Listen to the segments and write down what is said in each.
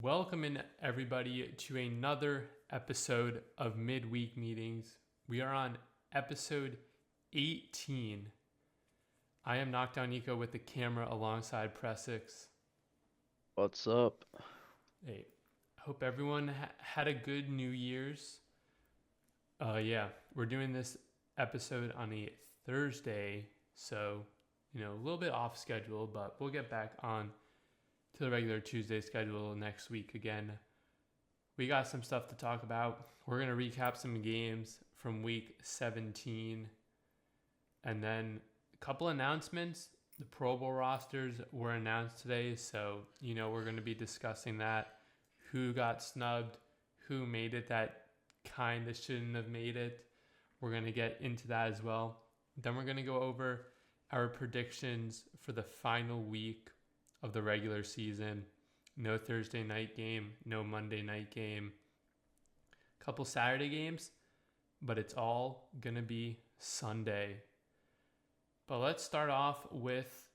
Welcome in everybody to another episode of Midweek Meetings. We are on episode 18. I am Knockdown Nico with the camera alongside Pressix. What's up? Hey, hope everyone had a good New Year's. We're doing this episode on a Thursday, so a little bit off schedule, but we'll get back on to the regular Tuesday schedule next week again. We got some stuff to talk about. We're going to recap some games from week 17 and then a couple announcements. The Pro Bowl rosters were announced today, so we're going to be discussing that. Who got snubbed, who made it that kind of shouldn't have made it. We're going to get into that as well. Then we're going to go over our predictions for the final week of the regular season. No Thursday night game, no Monday night game. Couple Saturday games, but it's all going to be Sunday. But let's start off with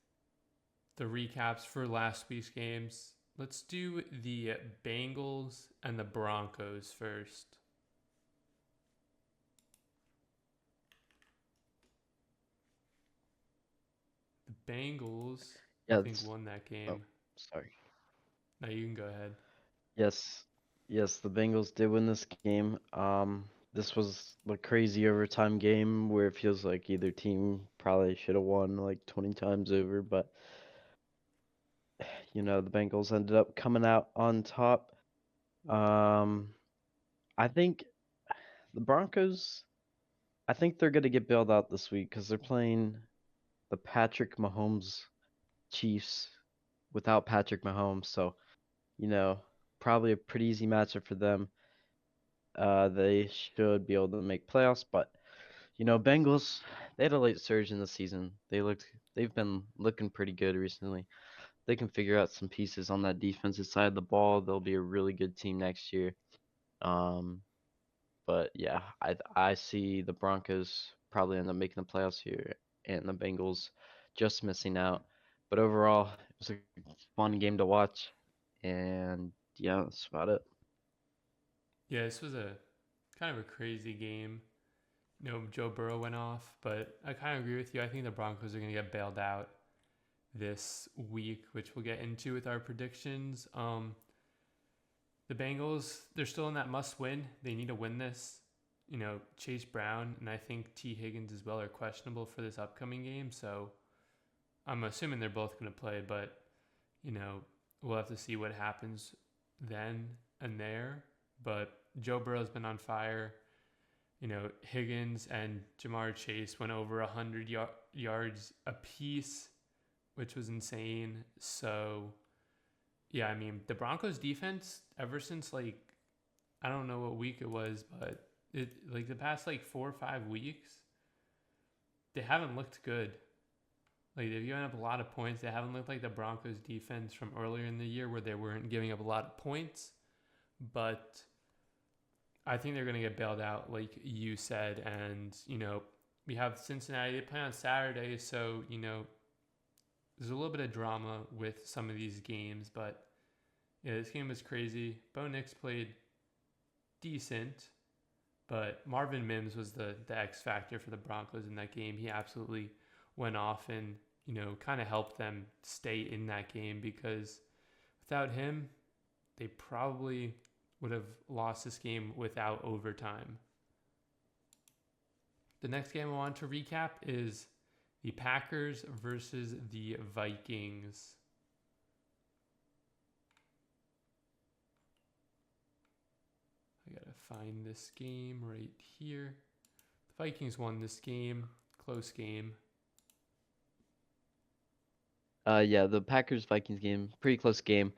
the recaps for last week's games. Let's do the Bengals and the Broncos first. The Bengals, I Yeah, think, won that oh, game. sorry. Now you can go ahead. Yes, yes, the Bengals did win this game. This was a crazy overtime game where it feels like either team probably should have won like 20 times over, but the Bengals ended up coming out on top. Um, I think the Broncos, I think they're gonna get bailed out this week because they're playing the Patrick Mahomes Chiefs without Patrick Mahomes, so you know, probably a pretty easy matchup for them. They should be able to make playoffs, but Bengals, they had a late surge in the season. They've been looking pretty good recently. They can figure out some pieces on that defensive side of the ball. They'll be a really good team next year. Um, but yeah, I see the Broncos probably end up making the playoffs here, and the Bengals just missing out. But overall, it was a fun game to watch, and yeah, that's about it. Yeah, this was a kind of a crazy game. Joe Burrow went off, but I kind of agree with you. I think the Broncos are going to get bailed out this week, which we'll get into with our predictions. The Bengals, they're still in that must win. They need to win this. Chase Brown and I think T. Higgins as well are questionable for this upcoming game. So I'm assuming they're both going to play, but, you know, we'll have to see what happens then and there. But Joe Burrow's been on fire. Higgins and Jamar Chase went over 100 yards apiece, which was insane. So, yeah, I mean, the Broncos defense, ever since, I don't know what week it was, but the past, 4 or 5 weeks, they haven't looked good. They've given up a lot of points. They haven't looked like the Broncos defense from earlier in the year where they weren't giving up a lot of points. But I think they're going to get bailed out, like you said. And, we have Cincinnati. They play on Saturday. So, there's a little bit of drama with some of these games. But, yeah, this game was crazy. Bo Nix played decent. But Marvin Mims was the X factor for the Broncos in that game. He absolutely went off and, kind of helped them stay in that game because without him, they probably would have lost this game without overtime. The next game I want to recap is the Packers versus the Vikings. I gotta find this game right here. The Vikings won this game. Close game. Yeah, the Packers Vikings game, pretty close game.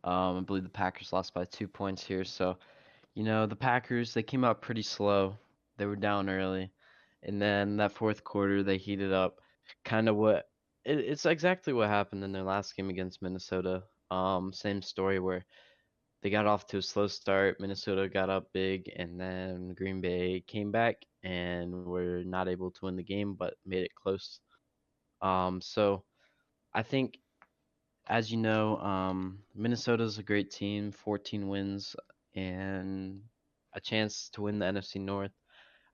I believe the Packers lost by 2 points here. So, the Packers, they came out pretty slow. They were down early. And then that fourth quarter, they heated up. Kind of it's exactly what happened in their last game against Minnesota. Same story where they got off to a slow start. Minnesota got up big, and then Green Bay came back and were not able to win the game, but made it close. So I think as you know, Minnesota's a great team, 14 wins and a chance to win the NFC North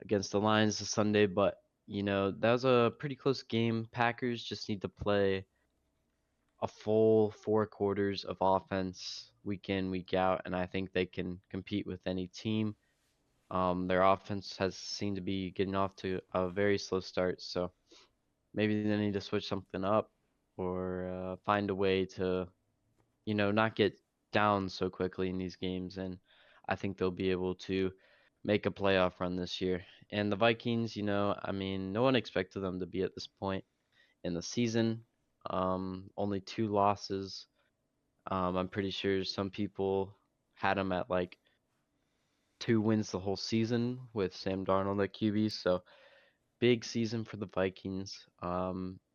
against the Lions this Sunday. But that was a pretty close game. Packers just need to play a full 4 quarters of offense week in, week out, and I think they can compete with any team. Their offense has seemed to be getting off to a very slow start, so maybe they need to switch something up or find a way to, not get down so quickly in these games. And I think they'll be able to make a playoff run this year. And the Vikings, I mean, no one expected them to be at this point in the season. Only 2 losses. I'm pretty sure some people had them at like 2 wins the whole season with Sam Darnold at QB. So big season for the Vikings.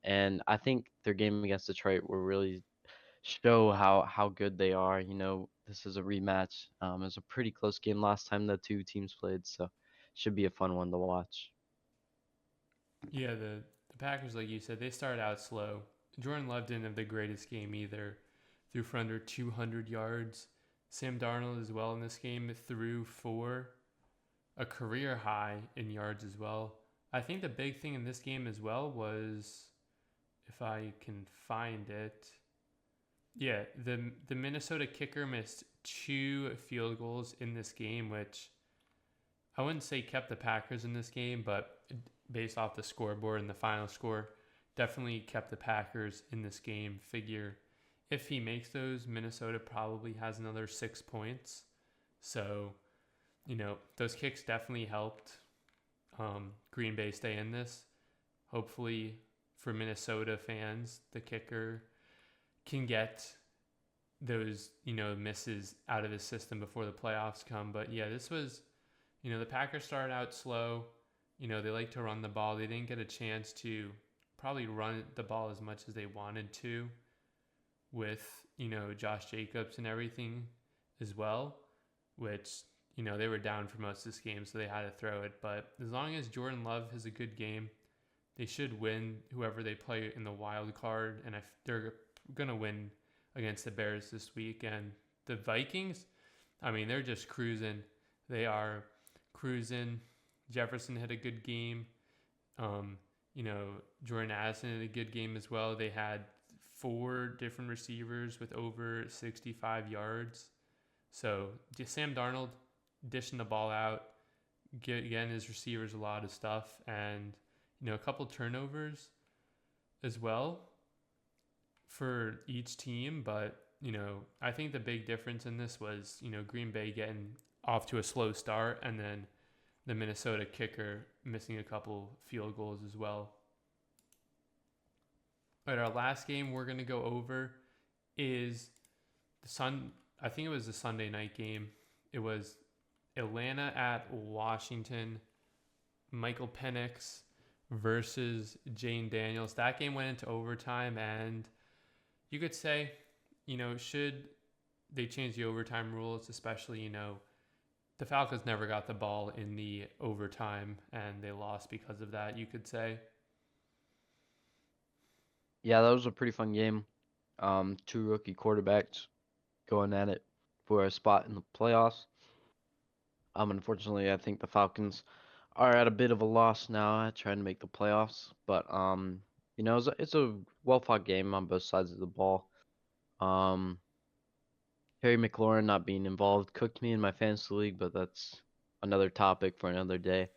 And I think their game against Detroit will really show how good they are. This is a rematch. It was a pretty close game last time the two teams played, so should be a fun one to watch. Yeah, the Packers, like you said, they started out slow. Jordan Love didn't have the greatest game either. Threw for under 200 yards. Sam Darnold as well in this game threw for a career high in yards as well. I think the big thing in this game as well was, if I can find it, yeah, the Minnesota kicker missed 2 field goals in this game, which I wouldn't say kept the Packers in this game, but based off the scoreboard and the final score, definitely kept the Packers in this game. Figure if he makes those, Minnesota probably has another 6 points. So, those kicks definitely helped Green Bay stay in this. Hopefully, for Minnesota fans, the kicker can get those, misses out of his system before the playoffs come. But yeah, this was, the Packers started out slow. They like to run the ball. They didn't get a chance to probably run the ball as much as they wanted to with, Josh Jacobs and everything as well, which, they were down for most of this game, so they had to throw it. But as long as Jordan Love has a good game, they should win whoever they play in the wild card. And if they're going to win against the Bears this week. And the Vikings, I mean, they're just cruising. They are cruising. Jefferson had a good game. Um, Jordan Addison had a good game as well. They had 4 different receivers with over 65 yards. So just Sam Darnold dishing the ball out, getting his receivers a lot of stuff, and a couple turnovers as well for each team. But I think the big difference in this was Green Bay getting off to a slow start, and then the Minnesota kicker missing a couple field goals as well. All right, our last game we're gonna go over is the Sun. I think it was the Sunday night game. It was Atlanta at Washington. Michael Penix versus Jane Daniels. That game went into overtime, and you could say, should they change the overtime rules, especially, the Falcons never got the ball in the overtime and they lost because of that, you could say. Yeah, that was a pretty fun game. Two rookie quarterbacks going at it for a spot in the playoffs. Unfortunately, I think the Falcons are at a bit of a loss now at trying to make the playoffs. But it's a well fought game on both sides of the ball. Um, Harry McLaurin not being involved cooked me in my fantasy league, but that's another topic for another day.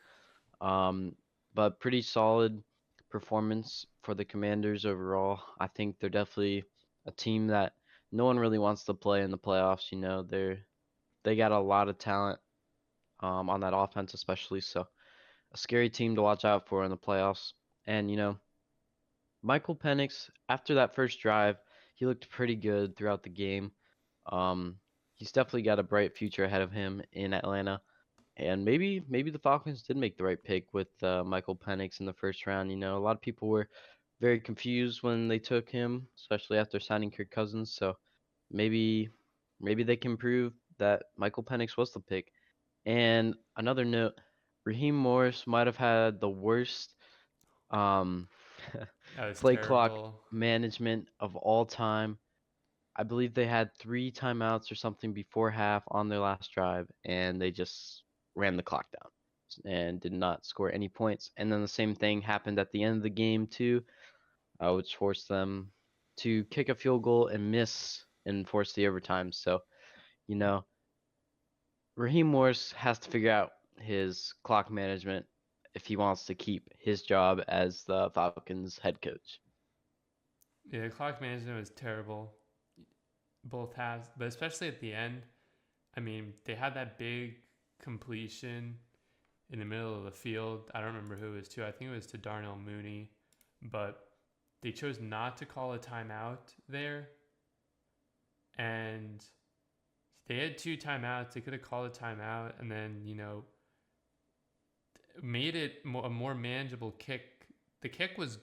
Um, but pretty solid performance for the Commanders overall. I think they're definitely a team that no one really wants to play in the playoffs. They got a lot of talent on that offense, especially. So a scary team to watch out for in the playoffs. And Michael Penix, after that first drive, he looked pretty good throughout the game. Um, he's definitely got a bright future ahead of him in Atlanta. And maybe the Falcons did make the right pick with Michael Penix in the first round. A lot of people were very confused when they took him, especially after signing Kirk Cousins. So maybe maybe they can prove that Michael Penix was the pick. And another note, Raheem Morris might have had the worst um, That was play clock terrible. management of all time. I believe they had 3 timeouts or something before half on their last drive, and they just ran the clock down and did not score any points. And then the same thing happened at the end of the game too, which forced them to kick a field goal and miss and force the overtime. So, you know, Raheem Morris has to figure out his clock management if he wants to keep his job as the Falcons head coach. Yeah, clock management was terrible, both halves, but especially at the end. I mean, they had that big completion in the middle of the field. I don't remember who it was to. I think it was to Darnell Mooney, but they chose not to call a timeout there, and they had 2 timeouts. They could have called a timeout and then made it a more manageable kick. The kick was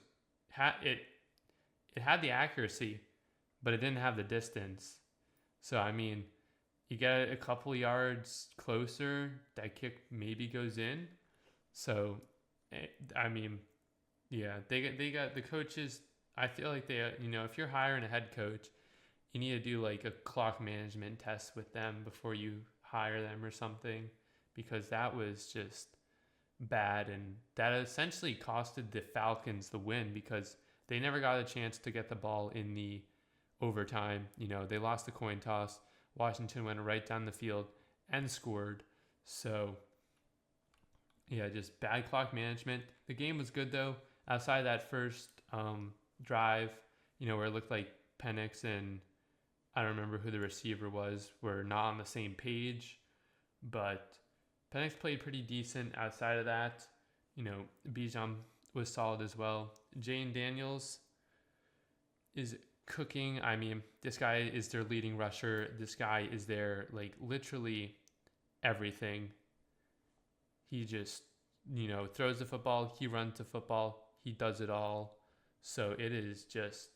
it had the accuracy, but it didn't have the distance. So I mean, you get a couple yards closer, that kick maybe goes in. So I mean, yeah, they got the coaches. I feel like they if you're hiring a head coach, you need to do like a clock management test with them before you hire them or something, because that was just bad, and that essentially costed the Falcons the win because they never got a chance to get the ball in the overtime. They lost the coin toss. Washington went right down the field and scored. So, yeah, just bad clock management. The game was good though. Outside of that first drive, where it looked like Penix and I don't remember who the receiver was, were not on the same page, but Penix played pretty decent. Outside of that, Bijan was solid as well. Jane Daniels is cooking. I mean, this guy is their leading rusher. This guy is their, like, literally everything. He just, throws the football. He runs the football. He does it all. So it is just,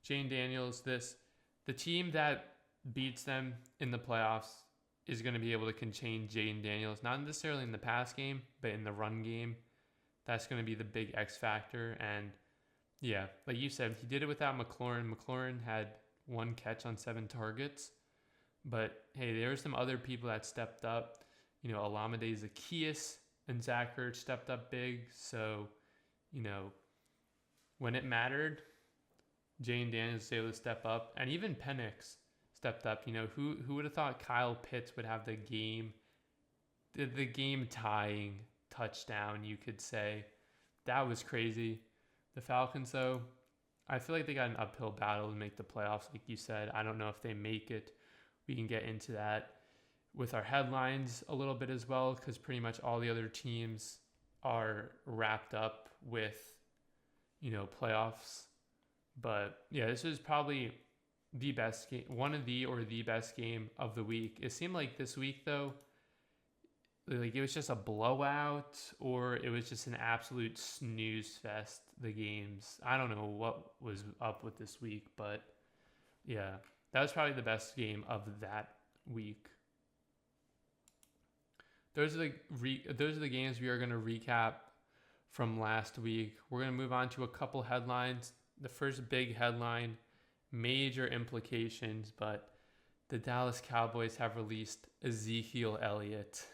Jane Daniels, the team that beats them in the playoffs is going to be able to contain Jane Daniels, not necessarily in the pass game, but in the run game. That's going to be the big X factor. And yeah, like you said, he did it without McLaurin. McLaurin had 1 catch on 7 targets. But hey, there were some other people that stepped up. Alameda Zacchaeus and Zach Ertz stepped up big. So, when it mattered, Jane Daniels was able to step up. And even Penix stepped up. Who would have thought Kyle Pitts would have the game tying touchdown, you could say. That was crazy. The Falcons, though, I feel like they got an uphill battle to make the playoffs, like you said. I don't know if they make it. We can get into that with our headlines a little bit as well, because pretty much all the other teams are wrapped up with, playoffs. But yeah, this was probably the best game, one of the best game of the week. It seemed like this week, though, like it was just a blowout, or it was just an absolute snooze fest, the games. I don't know what was up with this week, but yeah, that was probably the best game of that week. Those are the games we are going to recap from last week. We're going to move on to a couple headlines. The first big headline, major implications, but the Dallas Cowboys have released Ezekiel Elliott.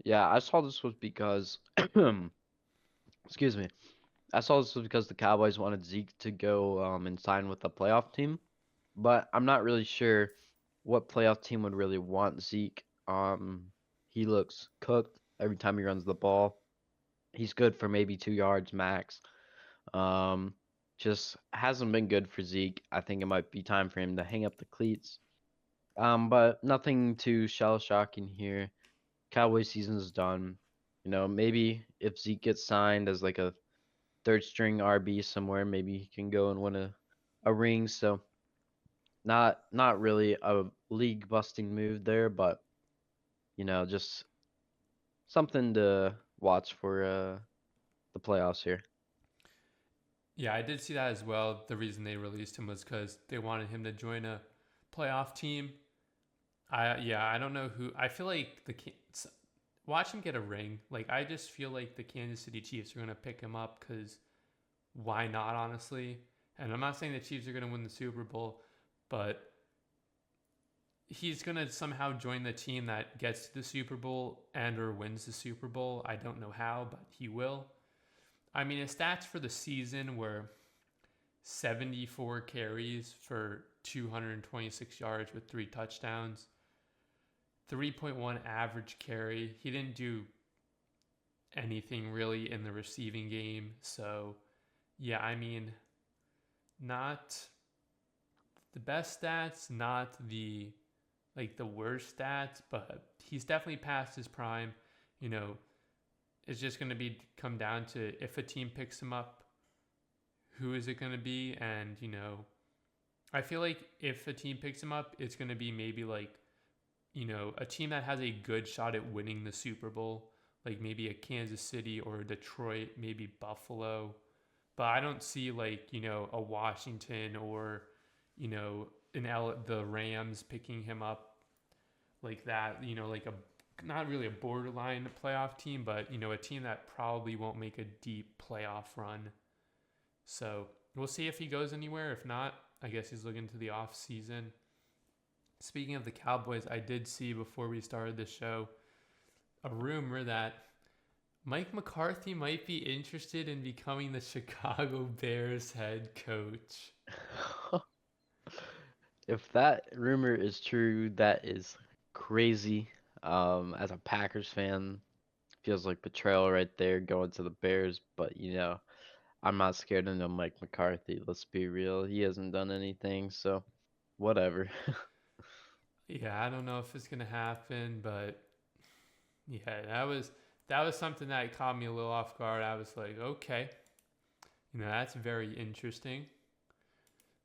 Yeah, I saw this was because, excuse me, I saw this was because the Cowboys wanted Zeke to go and sign with a playoff team, but I'm not really sure what playoff team would really want Zeke. He looks cooked every time he runs the ball. He's good for maybe 2 yards max. Um, just hasn't been good for Zeke. I think it might be time for him to hang up the cleats. But nothing too shell shocking here. Cowboy season's done. Maybe if Zeke gets signed as like a third string RB somewhere, maybe he can go and win a ring. So not really a league busting move there, but just something to watch for the playoffs here. Yeah, I did see that as well. The reason they released him was because they wanted him to join a playoff team. I don't know who. I feel like watch him get a ring. Like, I just feel like the Kansas City Chiefs are gonna pick him up because why not? Honestly, And I'm not saying the Chiefs are going to win the Super Bowl, but he's going to somehow join the team that gets to the Super Bowl and or wins the Super Bowl. I don't know how, but he will. I mean, his stats for the season were 74 carries for 226 yards with 3 touchdowns, 3.1 average carry. He didn't do anything really in the receiving game. So, yeah, I mean, not the best stats, not the the worst stats, but he's definitely past his prime. You know, it's just going to be come down to if a team picks him up, who is it going to be? And, I feel like if a team picks him up, it's going to be maybe a team that has a good shot at winning the Super Bowl, like maybe a Kansas City or a Detroit, maybe Buffalo. But I don't see a Washington or, the Rams picking him up like that, like a not really a borderline playoff team, but a team that probably won't make a deep playoff run. So we'll see if he goes anywhere. If not, I guess he's looking to the off season. Speaking of the Cowboys, I did see before we started the show a rumor that Mike McCarthy might be interested in becoming the Chicago Bears head coach. If that rumor is true, that is crazy. As a Packers fan, feels like betrayal right there going to the Bears, but I'm not scared of no Mike McCarthy. Let's be real. He hasn't done anything, so whatever. Yeah, I don't know if it's gonna happen, but yeah, that was something that caught me a little off guard. I was like, okay, that's very interesting.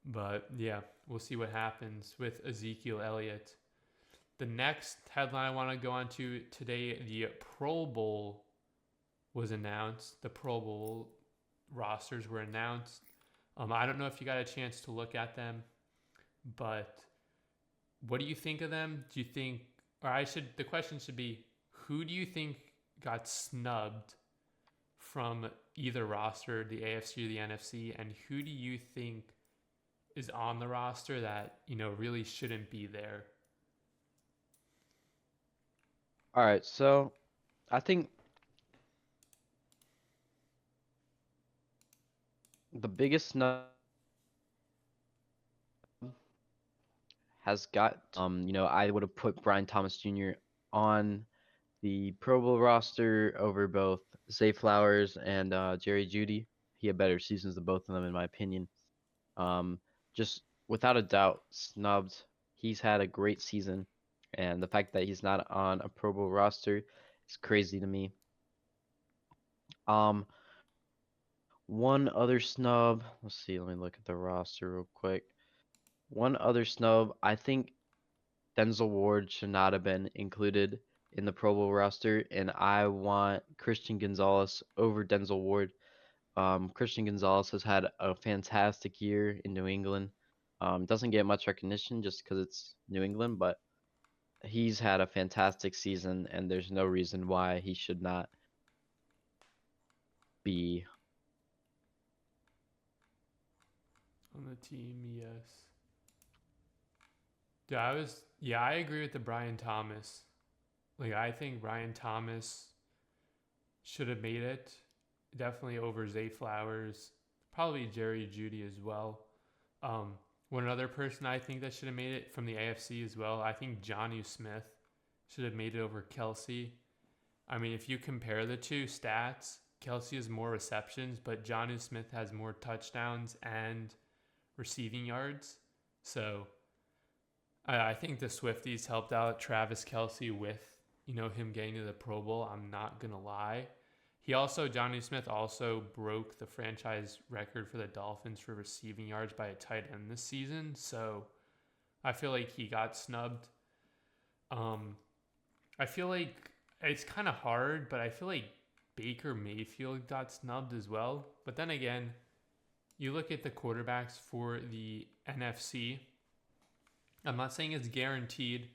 But yeah, we'll see what happens with Ezekiel Elliott. The next headline I want to go on to today, the Pro Bowl was announced. The Pro Bowl rosters were announced. I don't know if you got a chance to look at them, but what do you think of them? Do you think, the question should be, who do you think got snubbed from either roster, the AFC or the NFC, and who do you think is on the roster that, really shouldn't be there? All right, so I think the biggest snub has got I would have put Brian Thomas Jr. on the Pro Bowl roster over both Zay Flowers and Jerry Jeudy. He had better seasons than both of them, in my opinion. Just without a doubt, snubbed. He's had a great season, and the fact that he's not on a Pro Bowl roster is crazy to me. Um, one other snub. Let's see. Let me look at the roster real quick. One other snub. I think Denzel Ward should not have been included in the Pro Bowl roster, and I want Christian Gonzalez over Denzel Ward. Christian Gonzalez has had a fantastic year in New England. Doesn't get much recognition just because it's New England, but he's had a fantastic season, and there's no reason why he should not be. On the team, yes. I agree with the Brian Thomas. I think Brian Thomas should have made it. Definitely over Zay Flowers. Probably Jerry Jeudy as well. One other person I think that should have made it from the AFC as well, I think Jonnu Smith should have made it over Kelsey. I mean, if you compare the two stats, Kelsey has more receptions, but Jonnu Smith has more touchdowns and receiving yards. So I think the Swifties helped out Travis Kelsey with, him getting to the Pro Bowl. I'm not going to lie. Jonnu Smith also broke the franchise record for the Dolphins for receiving yards by a tight end this season. So I feel like he got snubbed. I feel like it's kind of hard, but I feel like Baker Mayfield got snubbed as well. But then again, you look at the quarterbacks for the NFC. I'm not saying it's guaranteed,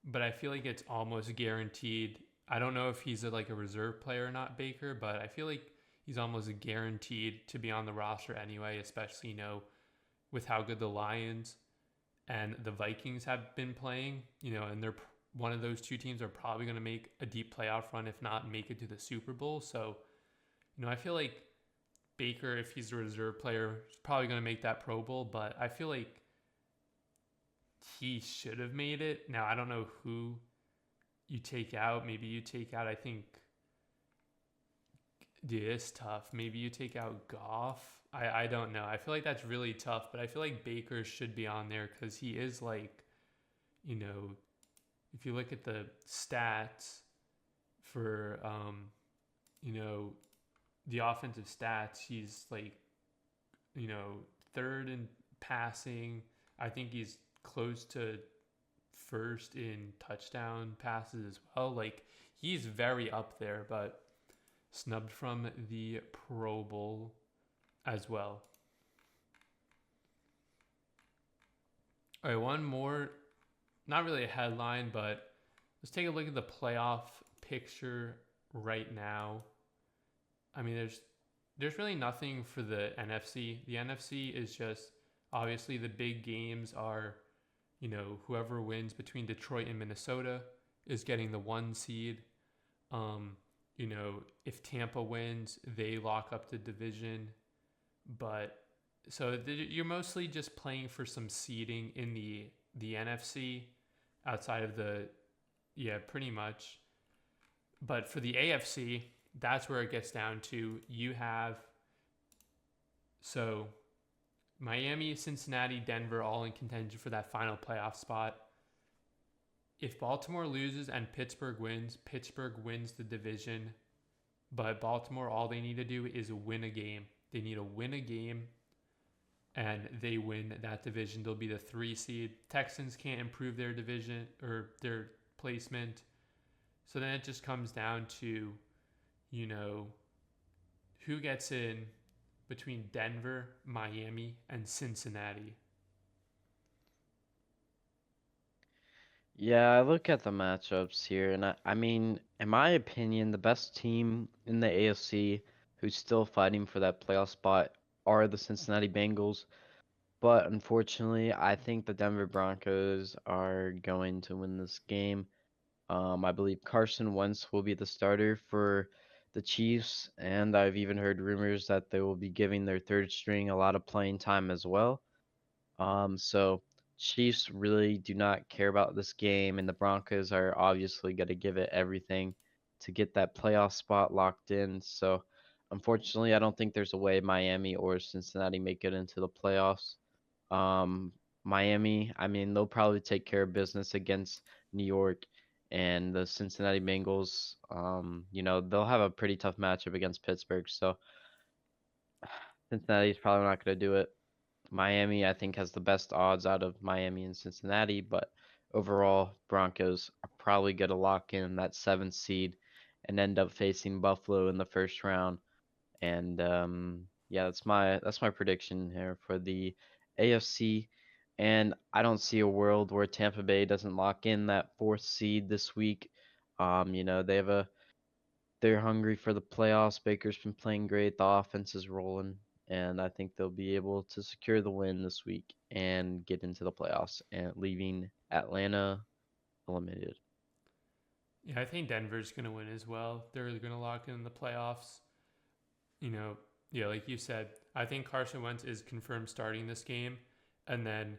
but I feel like it's almost guaranteed. I don't know if he's a reserve player or not, Baker, but I feel like he's almost guaranteed to be on the roster anyway, especially, with how good the Lions and the Vikings have been playing, and they're one of those two teams are probably going to make a deep playoff run, if not make it to the Super Bowl. So, I feel like Baker, if he's a reserve player, is probably going to make that Pro Bowl, but I feel like he should have made it. Now, I don't know who you take out. Maybe you take out, I think, dude, it's tough. Maybe you take out Goff. I don't know. I feel like that's really tough, but I feel like Baker should be on there because he is like, you know, if you look at the stats for, you know, the offensive stats, he's like, you know, third in passing. I think he's close to first in touchdown passes as well. Like, he's very up there, but snubbed from the Pro Bowl as well. All right, one more, not really a headline, but let's take a look at the playoff picture right now. I mean, there's really nothing for the NFC. The NFC is just obviously the big games are, whoever wins between Detroit and Minnesota is getting the 1 seed. Um, if Tampa wins, they lock up the division. But so you're mostly just playing for some seeding in the NFC outside of pretty much. But for the AFC, that's where it gets down to. You have so Miami, Cincinnati, Denver all in contention for that final playoff spot. If Baltimore loses and Pittsburgh wins the division. But Baltimore, all they need to do is win a game. They need to win a game, and they win that division. They'll be the 3 seed. Texans can't improve their division or their placement. So then it just comes down to, who gets in between Denver, Miami, and Cincinnati. Yeah, I look at the matchups here, and I mean, in my opinion, the best team in the AFC who's still fighting for that playoff spot are the Cincinnati Bengals. But unfortunately, I think the Denver Broncos are going to win this game. I believe Carson Wentz will be the starter for the Chiefs, and I've even heard rumors that they will be giving their third string a lot of playing time as well. So Chiefs really do not care about this game, and the Broncos are obviously going to give it everything to get that playoff spot locked in. So unfortunately, I don't think there's a way Miami or Cincinnati make it into the playoffs. Um, Miami, I mean, they'll probably take care of business against New York, and the Cincinnati Bengals, they'll have a pretty tough matchup against Pittsburgh. So Cincinnati's probably not going to do it. Miami, I think, has the best odds out of Miami and Cincinnati, but overall, Broncos are probably going to lock in that 7th seed and end up facing Buffalo in the first round. And yeah, that's my prediction here for the AFC. And I don't see a world where Tampa Bay doesn't lock in that 4th seed this week. They have they're hungry for the playoffs. Baker's been playing great. The offense is rolling, and I think they'll be able to secure the win this week and get into the playoffs and leaving Atlanta eliminated. Yeah, I think Denver's going to win as well. They're going to lock in the playoffs. You know, yeah, like you said, I think Carson Wentz is confirmed starting this game. And then,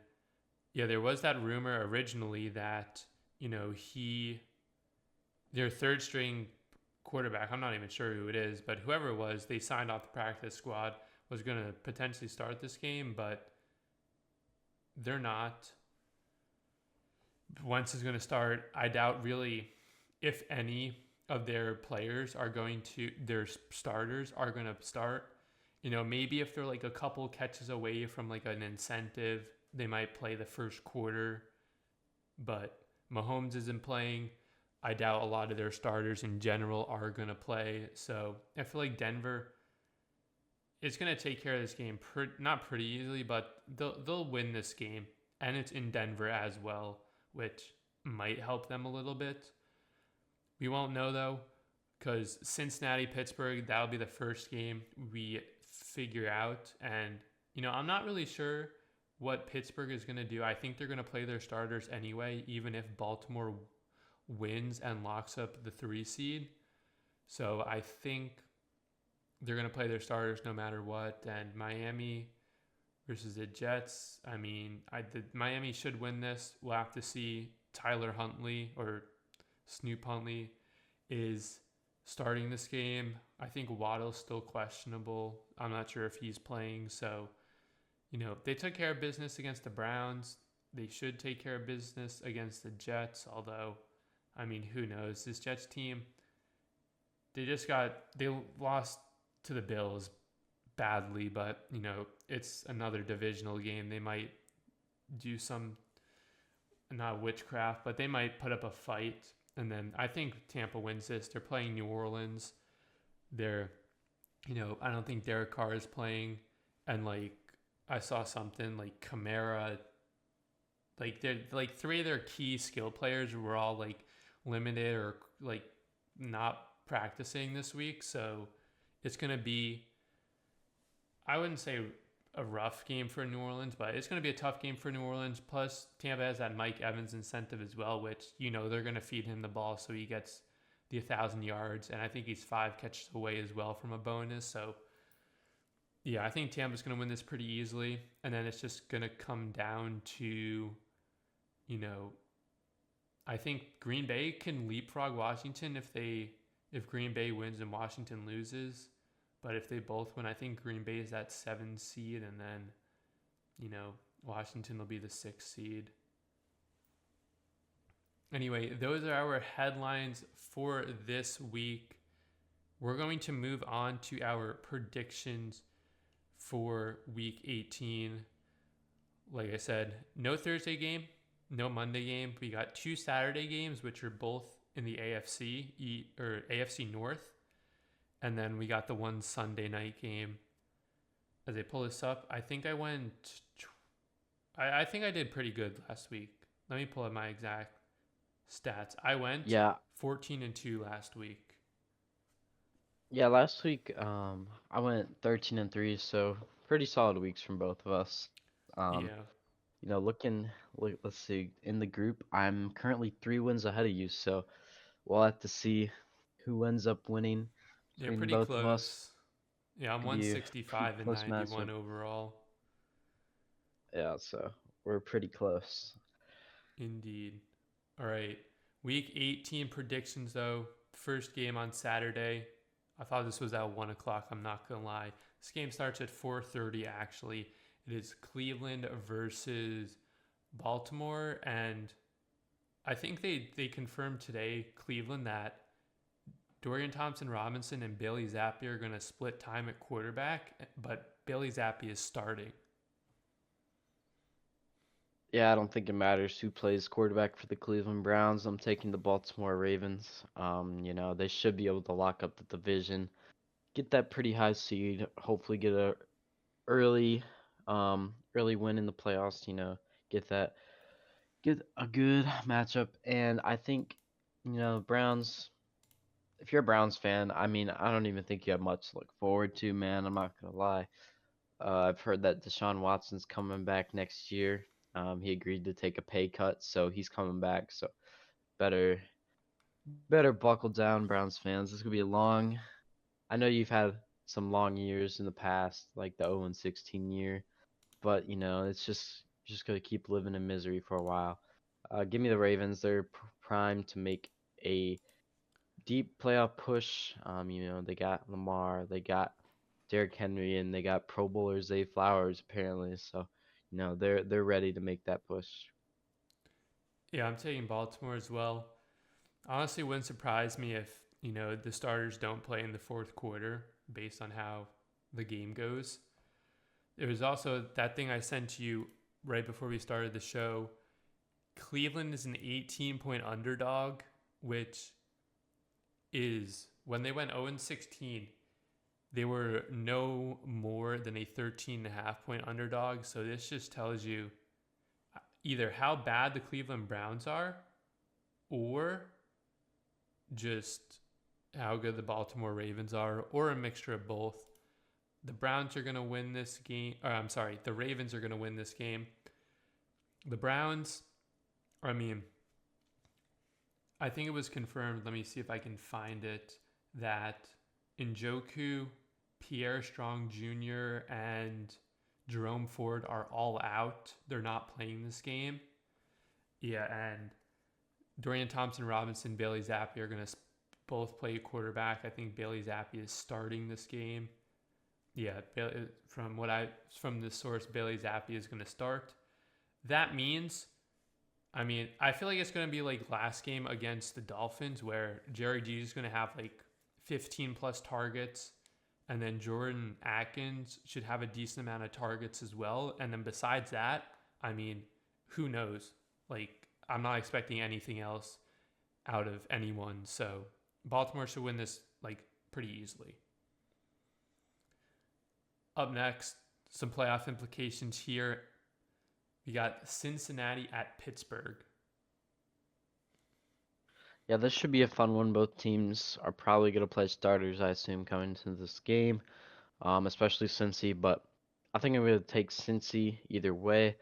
yeah, there was that rumor originally that, their third string quarterback, I'm not even sure who it is, but whoever it was, they signed off the practice squad, was going to potentially start this game, but they're not. Wentz is going to start. I doubt really if any of their players are going to, their starters are going to start. Maybe if they're like a couple catches away from like an incentive, they might play the first quarter. But Mahomes isn't playing. I doubt a lot of their starters in general are going to play. So I feel like Denver is going to take care of this game, not pretty easily, but they'll win this game. And it's in Denver as well, which might help them a little bit. We won't know though, because Cincinnati, Pittsburgh, that'll be the first game we figure out. And, I'm not really sure what Pittsburgh is going to do. I think they're going to play their starters anyway, even if Baltimore wins and locks up the 3 seed. So I think they're going to play their starters no matter what. And Miami versus the Jets. I mean, Miami should win this. We'll have to see. Tyler Huntley or Snoop Huntley is starting this game. I think Waddle's still questionable. I'm not sure if he's playing. So, they took care of business against the Browns. They should take care of business against the Jets. Although, I mean, who knows? This Jets team, they lost to the Bills badly, but, it's another divisional game. They might do some, not witchcraft, but they might put up a fight. And then I think Tampa wins this. They're playing New Orleans. They're, I don't think Derek Carr is playing. And I saw something like Kamara, they're like three of their key skill players were all limited or not practicing this week. So it's going to be, I wouldn't say a rough game for New Orleans, but it's going to be a tough game for New Orleans. Plus, Tampa has that Mike Evans incentive as well, which, they're going to feed him the ball so he gets the 1,000 yards. And I think he's 5 catches away as well from a bonus. So, yeah, I think Tampa's going to win this pretty easily. And then it's just going to come down to, I think Green Bay can leapfrog Washington if Green Bay wins and Washington loses. But if they both win, I think Green Bay is that 7 seed, and then, Washington will be the 6 seed. Anyway, those are our headlines for this week. We're going to move on to our predictions for Week 18. Like I said, no Thursday game, no Monday game. We got 2 Saturday games, which are both in the AFC North. And then we got the 1 Sunday night game. As I pull this up, I think I think I did pretty good last week. Let me pull up my exact stats. I went Yeah, 14-2 last week. yeah. Last week, I went 13-3, so pretty solid weeks from both of us. Um, Yeah, let's see. In the group, I'm currently 3 wins ahead of you, so we'll have to see who ends up winning yeah, between pretty both of us. close. Yeah, I'm Could be a 165 and close matchup. 91 overall. Yeah, so we're pretty close. Indeed. All right. Week 18 predictions, though. First game on Saturday. I thought this was at 1 o'clock. I'm not going to lie. This game starts at 4:30, actually. It is Cleveland versus Baltimore. And I think they confirmed today, Cleveland, that Dorian Thompson-Robinson and Bailey Zappi are going to split time at quarterback. But Bailey Zappi is starting. Yeah, I don't think it matters who plays quarterback for the Cleveland Browns. I'm taking the Baltimore Ravens. They should be able to lock up the division, get that pretty high seed, hopefully get a early early win in the playoffs, get a good matchup. And I think, Browns, if you're a Browns fan, I mean, I don't even think you have much to look forward to, man. I'm not gonna lie. I've heard that Deshaun Watson's coming back next year. He agreed to take a pay cut, so he's coming back. So better better buckle down, Browns fans. This is gonna be a long. I know you've had some long years in the past, like the 0-16 year, but it's just gonna keep living in misery for a while. Give me the Ravens. They're primed to make a deep playoff push. They got Lamar, they got Derrick Henry, and they got Pro Bowler Zay Flowers apparently. So, they're ready to make that push. Yeah, I'm taking Baltimore as well. Honestly, wouldn't surprise me if, the starters don't play in the fourth quarter based on how the game goes. There was also that thing I sent to you right before we started the show. Cleveland is an 18-point underdog, which is when they went 0-16, they were no more than a 13.5-point underdog. So this just tells you either how bad the Cleveland Browns are or just how good the Baltimore Ravens are, or a mixture of both. The Browns are going to win this game. Or I'm sorry, the Ravens are going to win this game. The Browns, I mean, I think it was confirmed. Let me see if I can find it. That Njoku, Pierre Strong Jr., and Jerome Ford are all out. They're not playing this game. Yeah, and Dorian Thompson Robinson, Bailey Zappi are going to both play quarterback. I think Bailey Zappi is starting this game. Yeah, from this source, Bailey Zappi is going to start. That means, I mean, I feel like it's going to be like last game against the Dolphins, where Jerry G is going to have like 15 plus targets, and then Jordan Atkins should have a decent amount of targets as well. And then besides that, I mean, who knows? Like, I'm not expecting anything else out of anyone. So Baltimore should win this like pretty easily. Up next, some playoff implications here. We got Cincinnati at Pittsburgh. Yeah, this should be a fun one. Both teams are probably going to play starters, I assume, coming into this game, especially Cincy. But I think I'm going to take Cincy either way.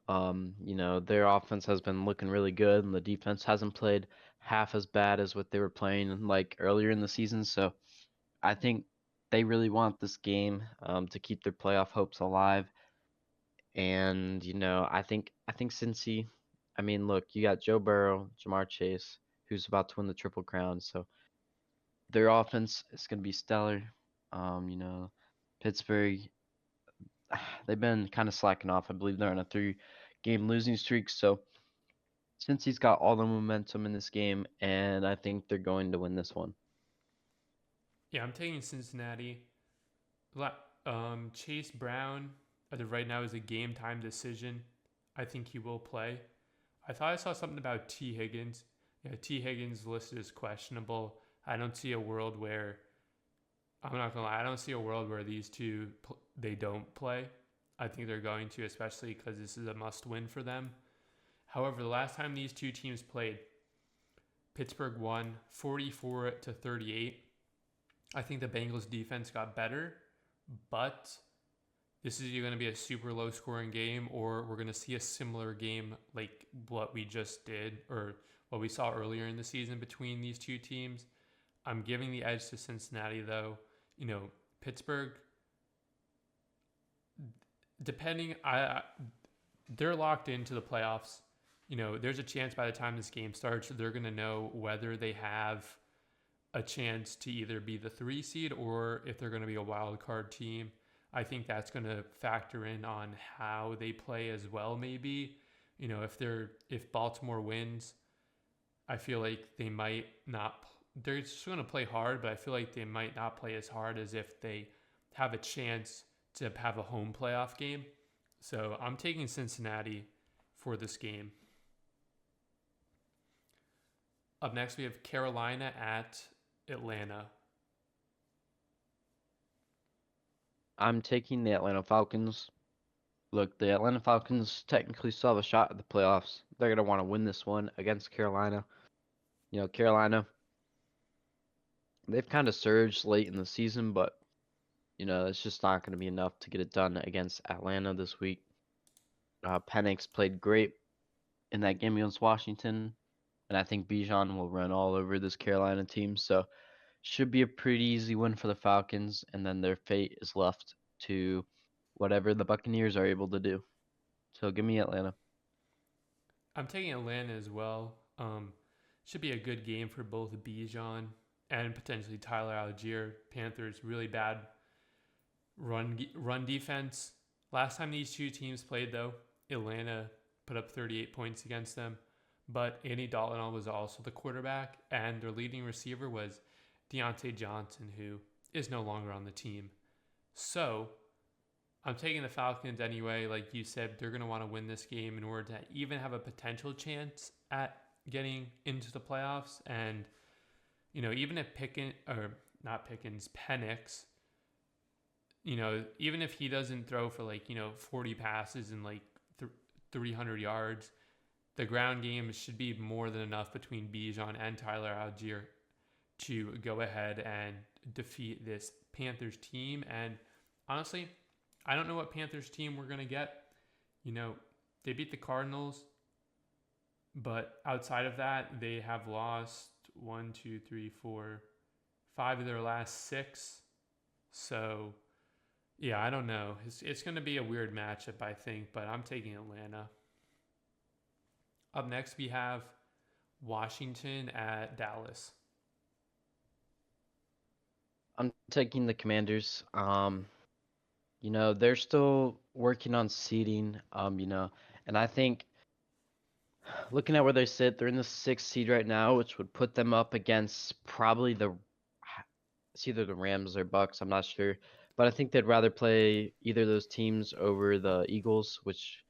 Their offense has been looking really good, and the defense hasn't played half as bad as what they were playing like earlier in the season. So I think they really want this game to keep their playoff hopes alive. And I think Cincy. I mean, look, you got Joe Burrow, Jamar Chase, who's about to win the Triple Crown. So their offense is going to be stellar. Pittsburgh, they've been kind of slacking off. I believe they're on a 3-game losing streak. So since he's got all the momentum in this game, and I think they're going to win this one. Yeah, I'm taking Cincinnati. Chase Brown, as of right now, is a game time decision. I think he will play. I thought I saw something about T. Higgins. Yeah, T. Higgins listed as questionable. I don't see a world where I'm not gonna lie. I don't see a world where these two they don't play. I think they're going to, especially because this is a must-win for them. However, the last time these two teams played, Pittsburgh won 44-38. I think the Bengals defense got better, but this is either going to be a super low scoring game or we're going to see a similar game like what we just did or what we saw earlier in the season between these two teams. I'm giving the edge to Cincinnati though. Pittsburgh, they're locked into the playoffs. There's a chance by the time this game starts, they're going to know whether they have a chance to either be the 3 seed or if they're going to be a wild card team. I think that's going to factor in on how they play as well. Maybe, if Baltimore wins, I feel like they might not. They're just going to play hard, but I feel like they might not play as hard as if they have a chance to have a home playoff game. So I'm taking Cincinnati for this game. Up next, we have Carolina at Atlanta. I'm taking the Atlanta Falcons. Look, the Atlanta Falcons technically still have a shot at the playoffs. They're going to want to win this one against Carolina. Carolina, they've kind of surged late in the season, but, it's just not going to be enough to get it done against Atlanta this week. Penix played great in that game against Washington, and I think Bijan will run all over this Carolina team. So should be a pretty easy win for the Falcons, and then their fate is left to whatever the Buccaneers are able to do. So give me Atlanta. I'm taking Atlanta as well. Should be a good game for both Bijan and potentially Tyler Algier. Panthers really bad run defense. Last time these two teams played, though, Atlanta put up 38 points against them. But Andy Dalton was also the quarterback, and their leading receiver was Deontay Johnson, who is no longer on the team. So I'm taking the Falcons anyway. Like you said, they're going to want to win this game in order to even have a potential chance at getting into the playoffs. And, even if Penix, even if he doesn't throw for 40 passes and 300 yards, the ground game should be more than enough between Bijan and Tyler Algier to go ahead and defeat this Panthers team. And honestly, I don't know what Panthers team we're going to get. You know, they beat the Cardinals, but outside of that, they have lost one, two, three, four, five of their last six. So, yeah, I don't know. It's going to be a weird matchup, I think, but I'm taking Atlanta. Up next, we have Washington at Dallas. I'm taking the Commanders. They're still working on seeding. And I think looking at where they sit, they're in the sixth seed right now, which would put them up against probably it's either the Rams or Bucks. I'm not sure, but I think they'd rather play either of those teams over the Eagles, which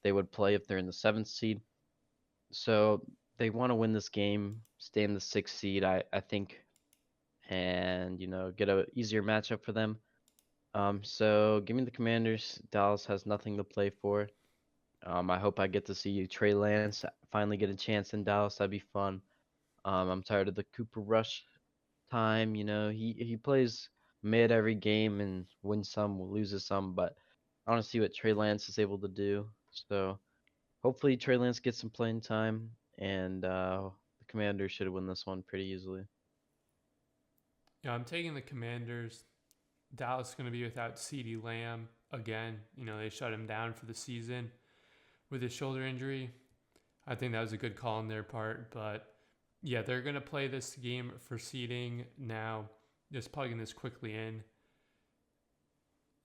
they would play if they're in the seventh seed. So they want to win this game, stay in the sixth seed, I think, and get a easier matchup for them. So give me the Commanders. Dallas has nothing to play for. I hope I get to see Trey Lance finally get a chance in Dallas. That'd be fun. I'm tired of the Cooper Rush time. He plays mid every game and wins some, loses some, but I want to see what Trey Lance is able to do. So hopefully Trey Lance gets some playing time, and the Commanders should win this one pretty easily. Yeah, I'm taking the Commanders. Dallas is going to be without CeeDee Lamb again. They shut him down for the season with his shoulder injury. I think that was a good call on their part, but yeah, they're going to play this game for seeding now. Just plugging this quickly in.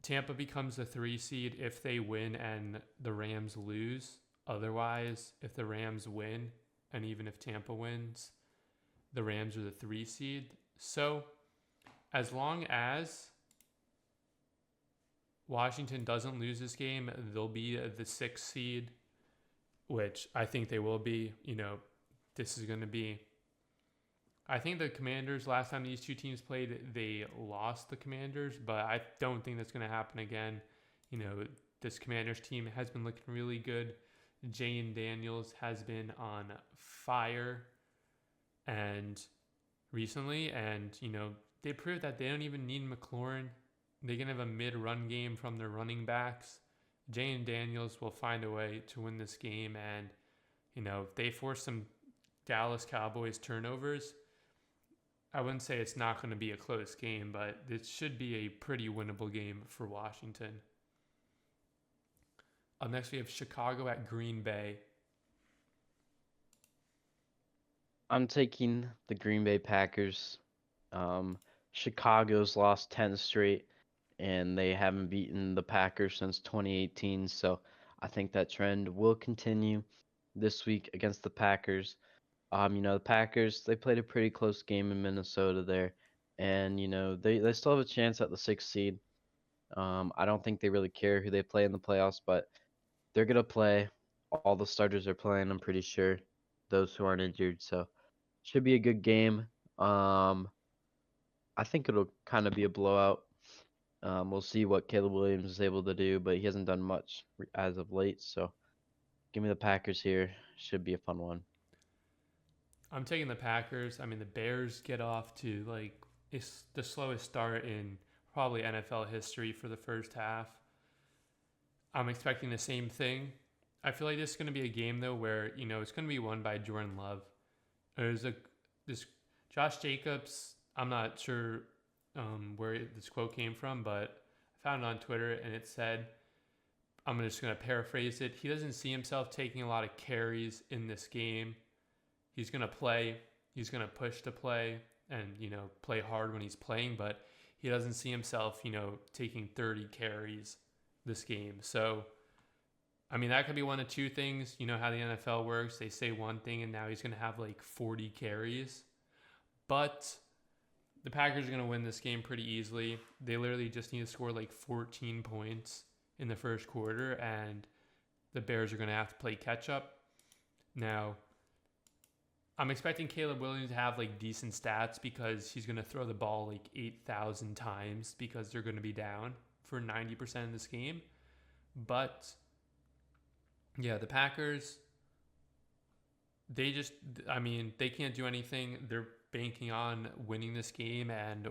Tampa becomes the 3 seed if they win and the Rams lose. Otherwise, if the Rams win and even if Tampa wins, the Rams are the 3 seed. So, as long as Washington doesn't lose this game, they'll be the 6th seed, which I think they will be. This is going to be. I think the Commanders, last time these two teams played, they lost the Commanders, but I don't think that's going to happen again. This Commanders team has been looking really good. Jane Daniels has been on fire and recently, and they proved that they don't even need McLaurin. They can have a mid-run game from their running backs. Jane Daniels will find a way to win this game, and if they force some Dallas Cowboys turnovers, I wouldn't say it's not going to be a close game, but it should be a pretty winnable game for Washington. Up next, we have Chicago at Green Bay. I'm taking the Green Bay Packers. Chicago's lost 10 straight, and they haven't beaten the Packers since 2018. So I think that trend will continue this week against the Packers. The Packers, they played a pretty close game in Minnesota there, and they still have a chance at the sixth seed. I don't think they really care who they play in the playoffs, but they're gonna play. All the starters are playing, I'm pretty sure, those who aren't injured. So should be a good game. I think it'll kind of be a blowout. We'll see what Caleb Williams is able to do, but he hasn't done much as of late. So give me the Packers here. Should be a fun one. I'm taking the Packers. I mean, the Bears get off to it's the slowest start in probably NFL history for the first half. I'm expecting the same thing. I feel like this is going to be a game though where it's going to be won by Jordan Love. There's this Josh Jacobs. I'm not sure where this quote came from, but I found it on Twitter and it said, I'm just going to paraphrase it. He doesn't see himself taking a lot of carries in this game. He's going to play. He's going to push to play and, play hard when he's playing, but he doesn't see himself, taking 30 carries this game. So, I mean, that could be one of two things. You know how the NFL works. They say one thing and now he's going to have 40 carries. But the Packers are going to win this game pretty easily. They literally just need to score 14 points in the first quarter, and the Bears are going to have to play catch up. Now, I'm expecting Caleb Williams to have decent stats because he's going to throw the ball 8,000 times because they're going to be down for 90% of this game. But yeah, the Packers, they can't do anything. They're banking on winning this game and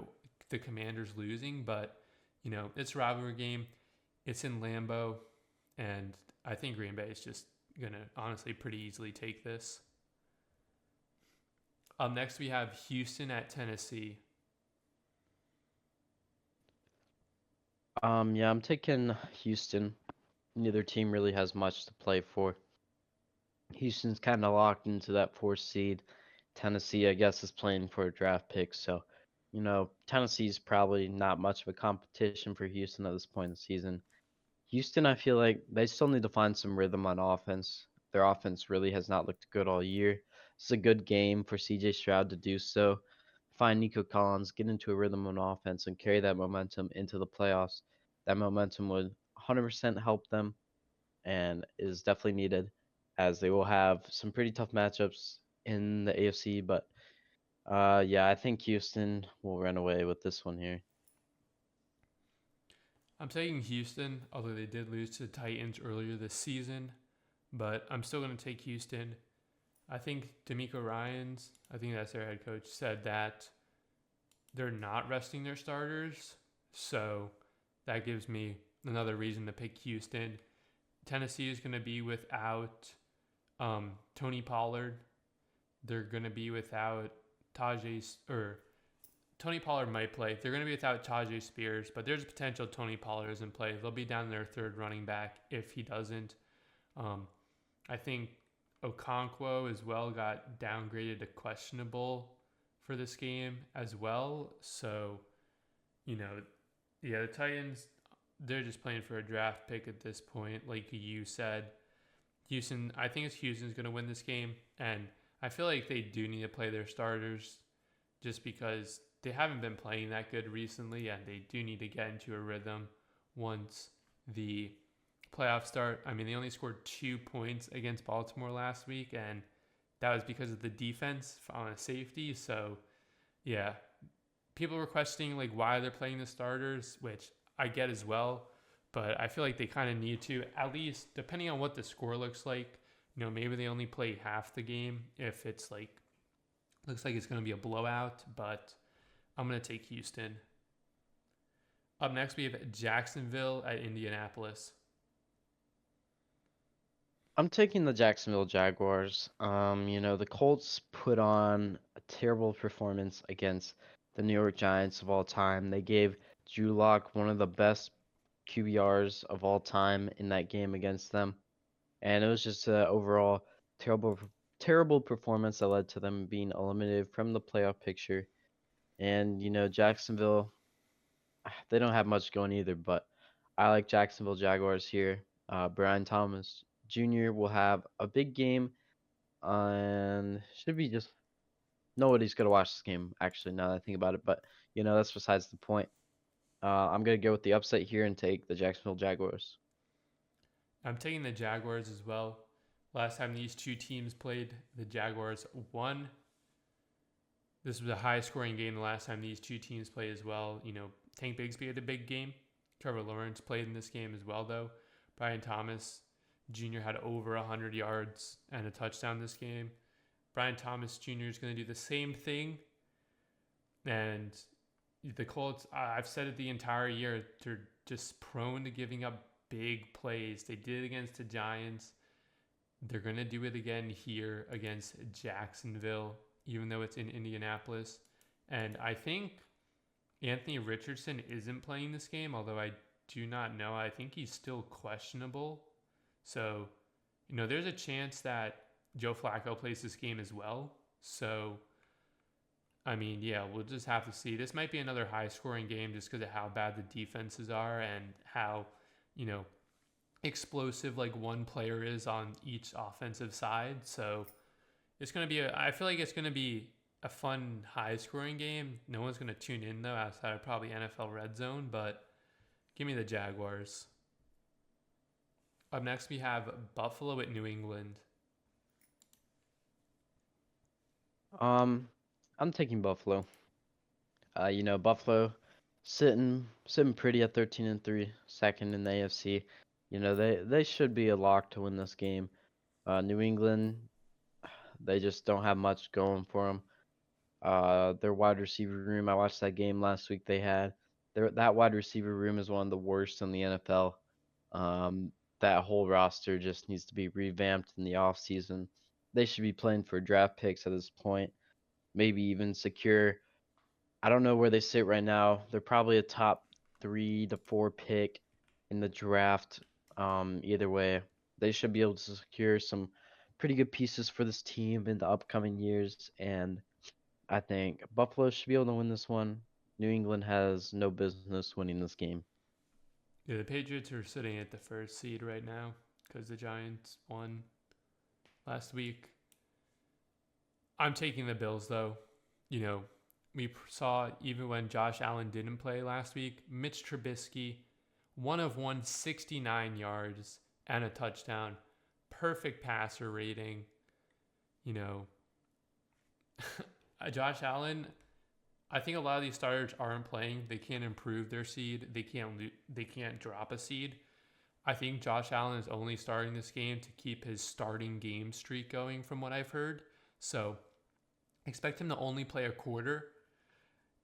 the Commanders losing, but It's a rivalry game. It's in Lambeau, and I think Green Bay is just gonna honestly pretty easily take this. Up next, we have Houston at Tennessee. Yeah, I'm taking Houston. Neither team really has much to play for. Houston's kind of locked into that fourth seed. Tennessee, I guess, is playing for a draft pick. So, Tennessee's probably not much of a competition for Houston at this point in the season. Houston, I feel like they still need to find some rhythm on offense. Their offense really has not looked good all year. It's a good game for CJ Stroud to do so. Find Nico Collins, get into a rhythm on offense, and carry that momentum into the playoffs. That momentum would 100% help them and is definitely needed as they will have some pretty tough matchups in the AFC. But yeah, I think Houston will run away with this one here. I'm taking Houston, although they did lose to the Titans earlier this season, but I'm still going to take Houston. I think D'Amico Ryans, I think that's their head coach, said that they're not resting their starters, so that gives me another reason to pick Houston. Tennessee is going to be without Tony Pollard. They're going to be without Tajay or Tony Pollard might play. They're going to be without Tajay Spears, but there's a potential Tony Pollard doesn't play. They'll be down their third running back if he doesn't. Um, I think Okonkwo as well got downgraded to questionable for this game as well. So, you know, yeah, the Titans, they're just playing for a draft pick at this point, like you said. I think it's Houston's going to win this game. And I feel like they do need to play their starters just because they haven't been playing that good recently, and they do need to get into a rhythm once the playoffs start. I mean, they only scored 2 points against Baltimore last week, and that was because of the defense on a safety. So, yeah, people were questioning like why they're playing the starters, which I get as well. But I feel like they kind of need to, at least depending on what the score looks like. Maybe they only play half the game if it's like looks like it's going to be a blowout. But I'm going to take Houston. Up next, we have Jacksonville at Indianapolis. I'm taking the Jacksonville Jaguars. The Colts put on a terrible performance against the New York Giants of all time. They gave Drew Lock one of the best QBRs of all time in that game against them, and it was just an overall terrible performance that led to them being eliminated from the playoff picture. And Jacksonville, they don't have much going either, but I like Jacksonville Jaguars here. Brian Thomas Jr. will have a big game, and should be just nobody's gonna watch this game. Actually, now that I think about it, but that's besides the point. I'm gonna go with the upset here and take the Jacksonville Jaguars. I'm taking the Jaguars as well. Last time these two teams played, the Jaguars won. This was a high scoring game the last time these two teams played as well. Tank Bigsby had a big game. Trevor Lawrence played in this game as well, though. Brian Thomas Jr. had over 100 yards and a touchdown this game. Brian Thomas Jr. is going to do the same thing. And the Colts, I've said it the entire year, they're just prone to giving up big plays. They did it against the Giants. They're going to do it again here against Jacksonville, even though it's in Indianapolis. And I think Anthony Richardson isn't playing this game, although I do not know. I think he's still questionable. So, there's a chance that Joe Flacco plays this game as well. So, I mean, yeah, we'll just have to see. This might be another high scoring game just because of how bad the defenses are and how, you know, explosive like one player is on each offensive side. So it's going to be, I feel like it's going to be a fun, high scoring game. No one's going to tune in though, outside of probably NFL Red Zone, but give me the Jaguars. Up next, we have Buffalo at New England. Um, I'm taking Buffalo. Buffalo sitting pretty at 13-3, second in the AFC. They should be a lock to win this game. New England, they just don't have much going for them. Their wide receiver room, I watched that game last week they had. that wide receiver room is one of the worst in the NFL. Um, that whole roster just needs to be revamped in the offseason. They should be playing for draft picks at this point, maybe even secure. I don't know where they sit right now. They're probably a top 3 to 4 pick in the draft. Either way, they should be able to secure some pretty good pieces for this team in the upcoming years. And I think Buffalo should be able to win this one. New England has no business winning this game. Yeah, the Patriots are sitting at the first seed right now because the Giants won last week. I'm taking the Bills though. You know, we saw even when Josh Allen didn't play last week, Mitch Trubisky, 1 of 1, 69 yards and a touchdown, perfect passer rating. You know, Josh Allen. I think a lot of these starters aren't playing. They can't improve their seed. They can't drop a seed. I think Josh Allen is only starting this game to keep his starting game streak going, from what I've heard. So expect him to only play a quarter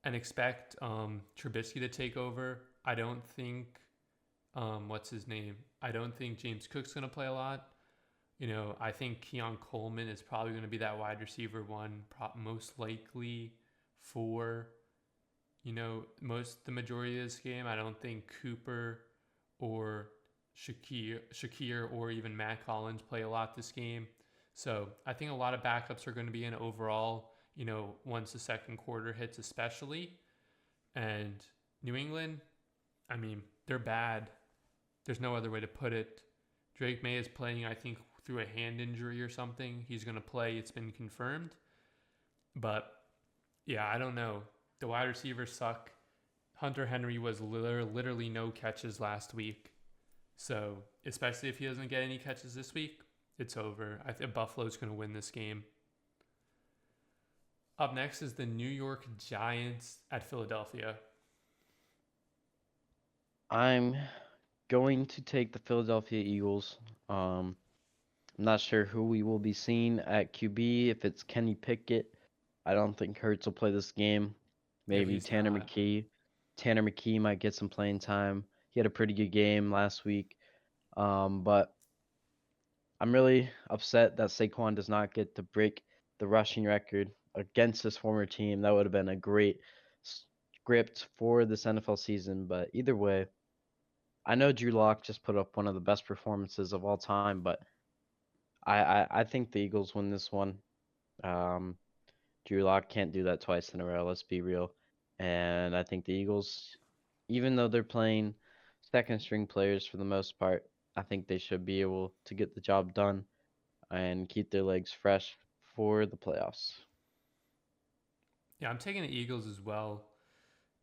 and expect Trubisky to take over. I don't think what's his name. I don't think James Cook's going to play a lot. You know, I think Keon Coleman is probably going to be that wide receiver one, most likely for the majority of this game. I don't think Cooper or Shakir or even Matt Collins play a lot this game. So I think a lot of backups are going to be in overall, once the second quarter hits, especially. And New England, I mean, they're bad. There's no other way to put it. Drake May is playing, I think, through a hand injury or something. He's going to play. It's been confirmed. But yeah, I don't know. The wide receivers suck. Hunter Henry was literally no catches last week. So, especially if he doesn't get any catches this week, it's over. I think Buffalo's going to win this game. Up next is the New York Giants at Philadelphia. I'm going to take the Philadelphia Eagles. I'm not sure who we will be seeing at QB. If it's Kenny Pickett, I don't think Hurts will play this game. Yeah, Maybe he's Tanner not. McKee. Tanner McKee might get some playing time. He had a pretty good game last week. But I'm really upset that Saquon does not get to break the rushing record against his former team. That would have been a great script for this NFL season. But either way, I know Drew Lock just put up one of the best performances of all time, but I think the Eagles win this one. Um, Drew Lock can't do that twice in a row. Let's be real. And I think the Eagles, even though they're playing second string players for the most part, I think they should be able to get the job done and keep their legs fresh for the playoffs. Yeah, I'm taking the Eagles as well.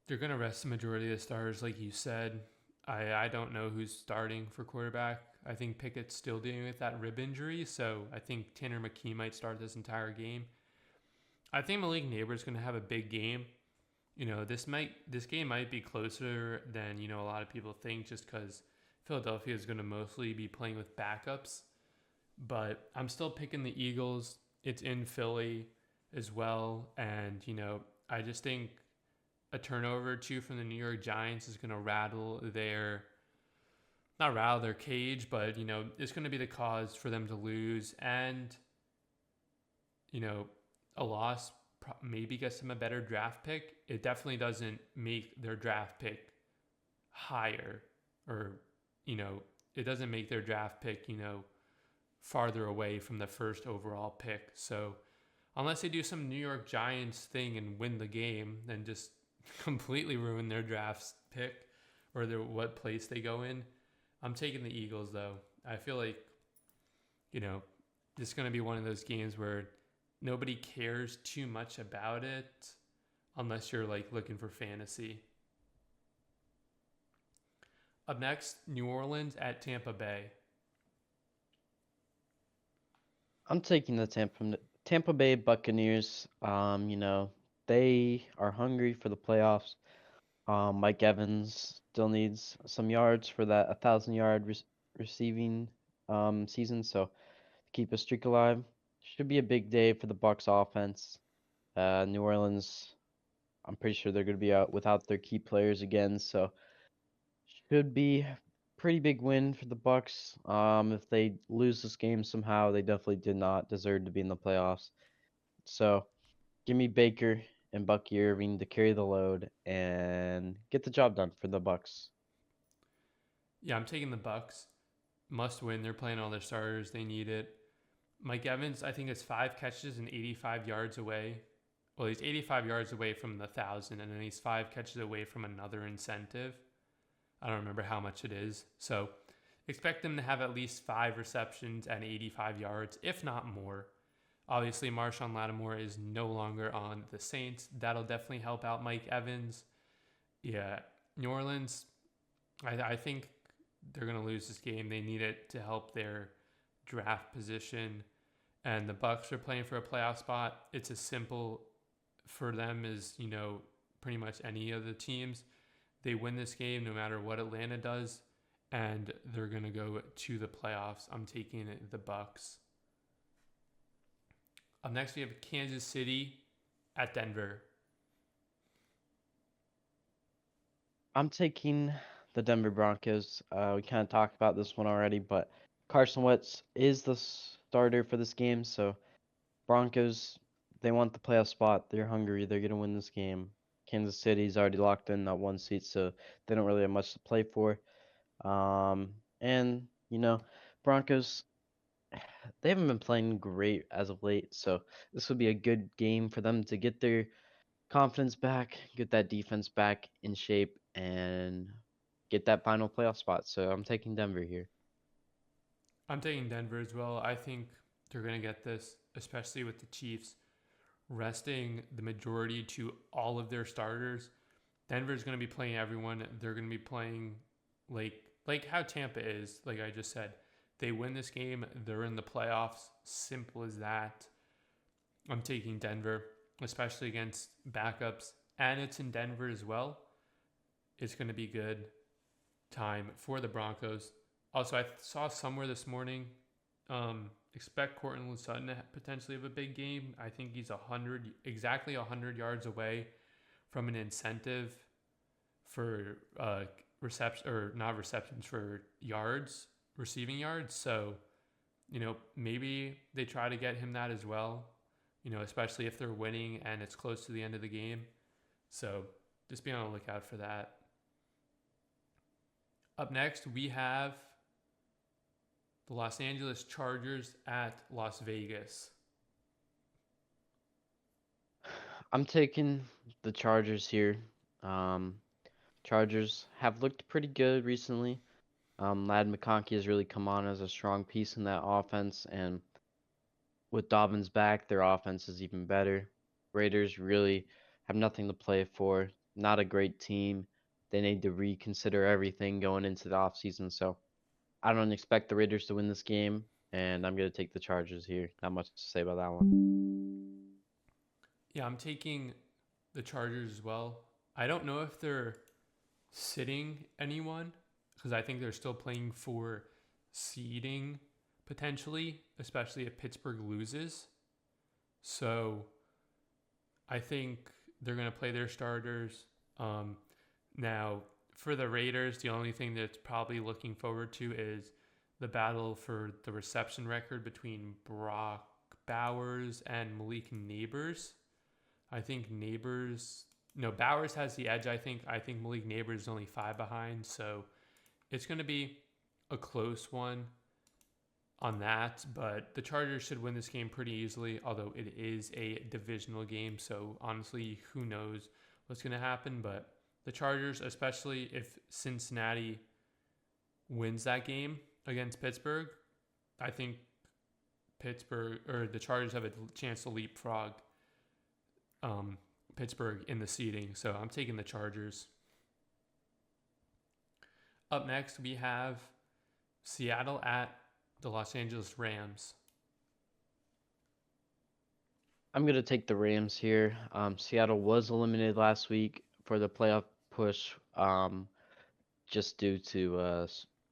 They're going to rest the majority of the starters, like you said. I don't know who's starting for quarterback. I think Pickett's still dealing with that rib injury, so I think Tanner McKee might start this entire game. I think Malik Neighbors going to have a big game. This game might be closer than a lot of people think, just because Philadelphia is going to mostly be playing with backups. But I'm still picking the Eagles. It's in Philly as well, and I just think a turnover or two from the New York Giants is going to not rattle their cage, but it's going to be the cause for them to lose. And you know a loss maybe gets them a better draft pick. It definitely doesn't make their draft pick higher, or you know it doesn't make their draft pick farther away from the first overall pick. So unless they do some New York Giants thing and win the game, then just completely ruin their draft pick or what place they go in. I'm taking the Eagles though. I feel like this is going to be one of those games where nobody cares too much about it unless you're like looking for fantasy. Up next, New Orleans at Tampa Bay. I'm taking the Tampa Bay Buccaneers. They are hungry for the playoffs. Mike Evans still needs some yards for that 1,000 yard receiving season, so to keep a streak alive. Should be a big day for the Bucks offense. New Orleans. I'm pretty sure they're going to be out without their key players again, so should be pretty big win for the Bucks. If they lose this game somehow, they definitely did not deserve to be in the playoffs. So give me Baker and Bucky Irving to carry the load and get the job done for the Bucks. Yeah, I'm taking the Bucks. Must win. They're playing all their starters. They need it. Mike Evans, I think, is 5 catches and 85 yards away. Well, he's 85 yards away from the 1,000, and then he's 5 catches away from another incentive. I don't remember how much it is. So expect them to have at least 5 receptions and 85 yards, if not more. Obviously, Marshawn Lattimore is no longer on the Saints. That'll definitely help out Mike Evans. Yeah, New Orleans, I think they're going to lose this game. They need it to help their draft position. And the Bucks are playing for a playoff spot. It's as simple for them as, pretty much any of the teams. They win this game no matter what Atlanta does, and they're going to go to the playoffs. I'm taking the Bucks. Up next, we have Kansas City at Denver. I'm taking the Denver Broncos. We kind of talked about this one already, but Carson Wentz is the starter for this game, so Broncos, they want the playoff spot. They're hungry. They're gonna win this game. Kansas City's already locked in that one seat, so they don't really have much to play for. And Broncos, they haven't been playing great as of late, so this would be a good game for them to get their confidence back, get that defense back in shape, and get that final playoff spot. So I'm taking Denver here. I'm taking Denver as well. I think they're going to get this, especially with the Chiefs resting the majority to all of their starters. Denver's going to be playing everyone. They're going to be playing like how Tampa is, like I just said. They win this game, they're in the playoffs. Simple as that. I'm taking Denver, especially against backups, and it's in Denver as well. It's going to be good time for the Broncos. Also, I saw somewhere this morning, expect Cortland Sutton to potentially have a big game. I think he's exactly 100 yards away from an incentive for reception or not receptions for yards, receiving yards. So, maybe they try to get him that as well. Especially if they're winning and it's close to the end of the game. So just be on the lookout for that. Up next, we have the Los Angeles Chargers at Las Vegas. I'm taking the Chargers here. Um, Chargers have looked pretty good recently. Lad McConkey has really come on as a strong piece in that offense, and with Dobbins back, their offense is even better. Raiders really have nothing to play for. Not a great team. They need to reconsider everything going into the offseason. So I don't expect the Raiders to win this game, and I'm going to take the Chargers here. Not much to say about that one. Yeah, I'm taking the Chargers as well. I don't know if they're sitting anyone because I think they're still playing for seeding potentially, especially if Pittsburgh loses. So I think they're going to play their starters. Now, for the Raiders, the only thing that's probably looking forward to is the battle for the reception record between Brock Bowers and Malik Neighbors. I think Bowers has the edge. I think Malik Neighbors is only 5 behind, so it's going to be a close one on that. But the Chargers should win this game pretty easily, although it is a divisional game. So honestly, who knows what's going to happen? But the Chargers, especially if Cincinnati wins that game against Pittsburgh, I think Pittsburgh or the Chargers have a chance to leapfrog Pittsburgh in the seeding. So I'm taking the Chargers. Up next, we have Seattle at the Los Angeles Rams. I'm going to take the Rams here. Seattle was eliminated last week for the playoff push, just due to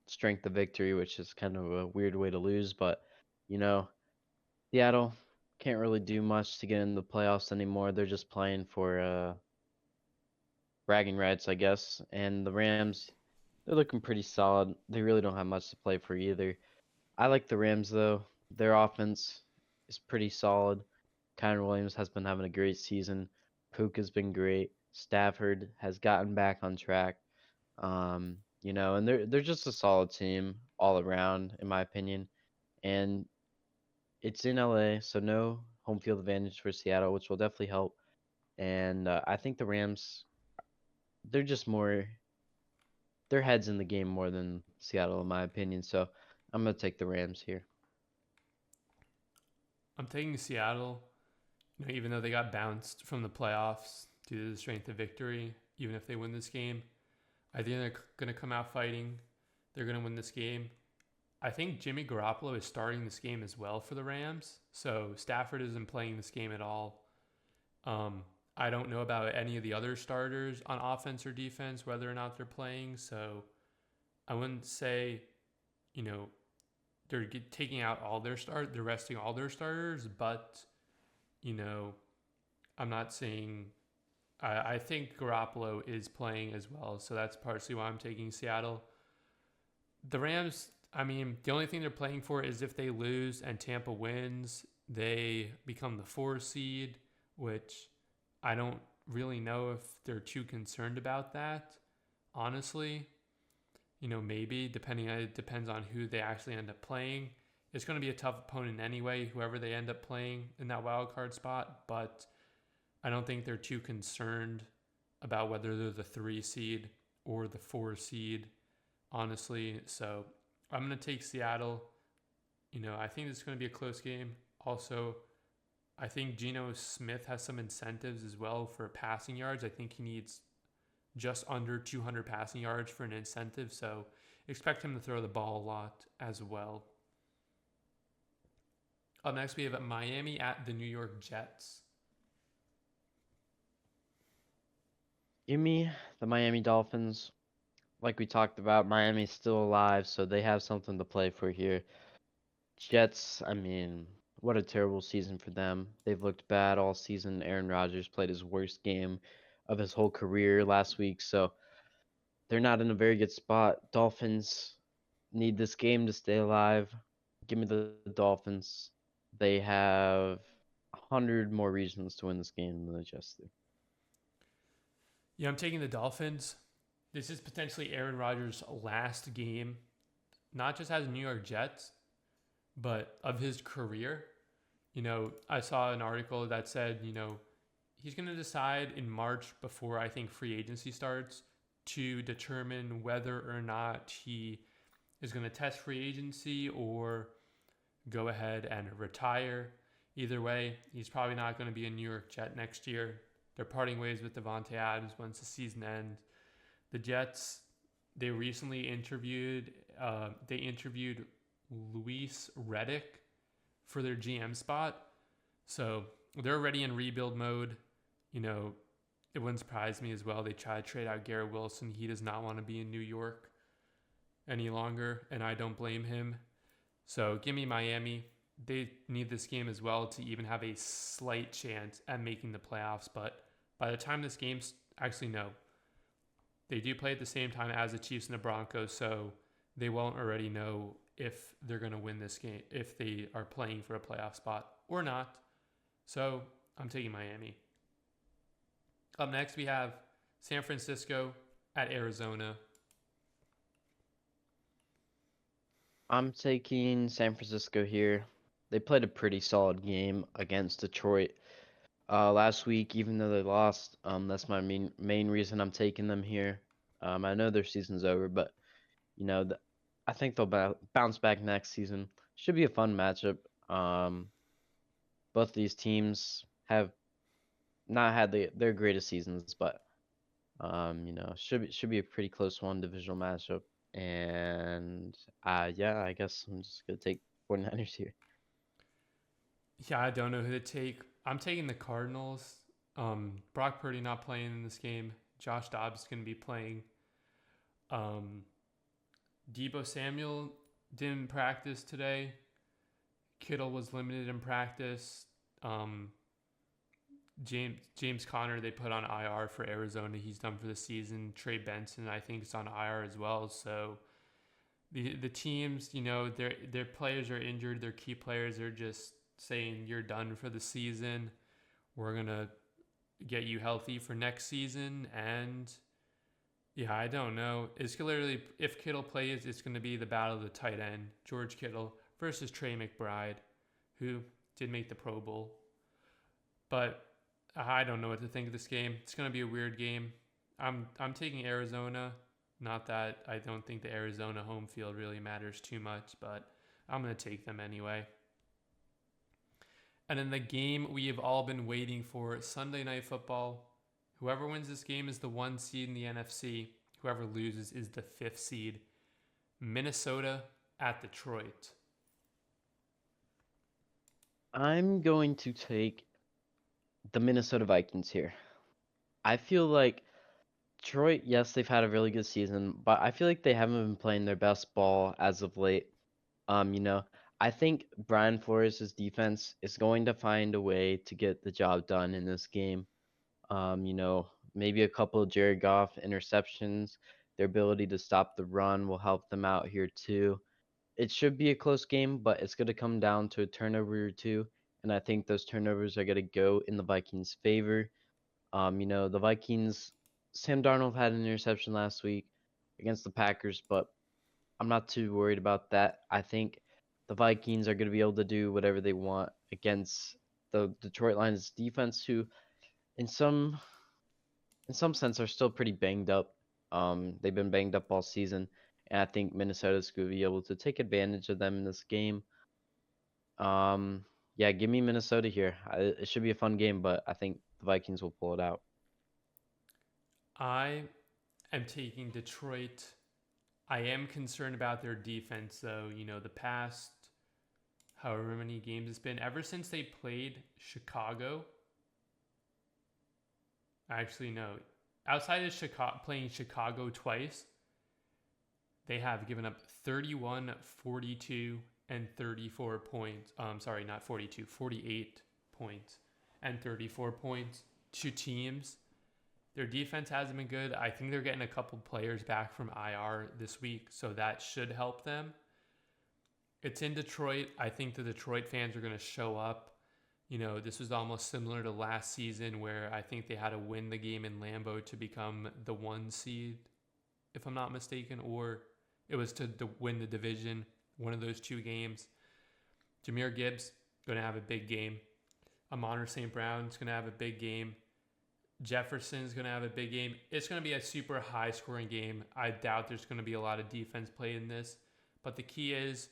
strength of victory, which is kind of a weird way to lose. But, you know, Seattle can't really do much to get in the playoffs anymore. They're just playing for bragging rights, I guess. And the Rams, they're looking pretty solid. They really don't have much to play for either. I like the Rams though. Their offense is pretty solid. Kyron Williams has been having a great season. Puka's been great. Stafford has gotten back on track. And they're just a solid team all around, in my opinion. And it's in LA, so no home field advantage for Seattle, which will definitely help. And I think the Rams, they're just more, their heads in the game more than Seattle, in my opinion. So I'm gonna take the Rams here. I'm taking Seattle. Even though they got bounced from the playoffs due to the strength of victory, even if they win this game, I think they're going to come out fighting. They're going to win this game. I think Jimmy Garoppolo is starting this game as well for the Rams. So Stafford isn't playing this game at all. I don't know about any of the other starters on offense or defense, whether or not they're playing. So I wouldn't say, you know, they're taking out all their they're resting all their starters, but, you know, I'm not saying I think Garoppolo is playing as well, so that's partially why I'm taking Seattle. The Rams, I mean, the only thing they're playing for is if they lose and Tampa wins, they become the 4 seed, which I don't really know if they're too concerned about that, honestly. Maybe, it depends on who they actually end up playing. It's going to be a tough opponent anyway, whoever they end up playing in that wild card spot, but I don't think they're too concerned about whether they're the 3 seed or the 4 seed, honestly. So I'm going to take Seattle. I think it's going to be a close game. Also, I think Geno Smith has some incentives as well for passing yards. I think he needs just under 200 passing yards for an incentive. So expect him to throw the ball a lot as well. Up next, we have Miami at the New York Jets. Give me the Miami Dolphins. Like we talked about, Miami's still alive, so they have something to play for here. Jets, I mean, what a terrible season for them. They've looked bad all season. Aaron Rodgers played his worst game of his whole career last week, so they're not in a very good spot. Dolphins need this game to stay alive. Give me the Dolphins. They have 100 more reasons to win this game than the Jets do. Yeah, I'm taking the Dolphins. This is potentially Aaron Rodgers' last game, not just as New York Jets, but of his career. I saw an article that said, he's going to decide in March before I think free agency starts to determine whether or not he is going to test free agency or go ahead and retire. Either way, he's probably not going to be a New York Jet next year. They're parting ways with Devontae Adams once the season ends. The Jets, they recently interviewed Luis Reddick for their GM spot. So they're already in rebuild mode. It wouldn't surprise me as well. They try to trade out Garrett Wilson. He does not want to be in New York any longer, and I don't blame him. So give me Miami. They need this game as well to even have a slight chance at making the playoffs. But by the time this game's actually, no. They do play at the same time as the Chiefs and the Broncos, so they won't already know if they're going to win this game, if they are playing for a playoff spot or not. So I'm taking Miami. Up next, we have San Francisco at Arizona. I'm taking San Francisco here. They played a pretty solid game against Detroit last week, even though they lost. That's my main reason I'm taking them here. I know their season's over, but you know, I think they'll bounce back next season. Should be a fun matchup. Both these teams have not had their greatest seasons, but should be a pretty close one divisional matchup. And yeah, I guess I'm just gonna take 49ers here. Yeah, I don't know who to take. I'm taking the Cardinals. Brock Purdy not playing in this game. Josh Dobbs is going to be playing. Deebo Samuel didn't practice today. Kittle was limited in practice. James Conner they put on IR for Arizona. He's done for the season. Trey Benson I think is on IR as well. So the teams, their players are injured. Their key players are just saying you're done for the season. We're gonna get you healthy for next season. And yeah, I don't know. It's literally if Kittle plays, it's gonna be the battle of the tight end, George Kittle versus Trey McBride, who did make the Pro Bowl. But I don't know what to think of this game. It's gonna be a weird game. I'm taking Arizona. Not that I don't think the Arizona home field really matters too much, but I'm gonna take them anyway. And then the game we have all been waiting for, Sunday Night Football. Whoever wins this game is the 1 seed in the NFC. Whoever loses is the 5th seed. Minnesota at Detroit. I'm going to take the Minnesota Vikings here. I feel like Detroit, yes, they've had a really good season, but I feel like they haven't been playing their best ball as of late. You know, I think Brian Flores' defense is going to find a way to get the job done in this game. Maybe a couple of Jared Goff interceptions. Their ability to stop the run will help them out here too. It should be a close game, but it's going to come down to a turnover or two, and I think those turnovers are going to go in the Vikings' favor. The Vikings, Sam Darnold had an interception last week against the Packers, but I'm not too worried about that. I think the Vikings are going to be able to do whatever they want against the Detroit Lions defense, who in some sense are still pretty banged up. They've been banged up all season, and I think Minnesota's going to be able to take advantage of them in this game. Yeah, give me Minnesota here. It should be a fun game, but I think the Vikings will pull it out. I am taking Detroit. I am concerned about their defense, though. The past however many games it's been, ever since they played Chicago. Actually, no. Outside of playing Chicago twice, they have given up 31, 42, and 34 points. Sorry, not 42, 48 points and 34 points to teams. Their defense hasn't been good. I think they're getting a couple players back from IR this week, so that should help them. It's in Detroit. I think the Detroit fans are going to show up. This was almost similar to last season where I think they had to win the game in Lambeau to become the 1 seed, if I'm not mistaken, or it was to win the division, one of those two games. Jahmyr Gibbs going to have a big game. Amon St. Brown's going to have a big game. Jefferson's going to have a big game. It's going to be a super high scoring game. I doubt there's going to be a lot of defense played in this, but the key is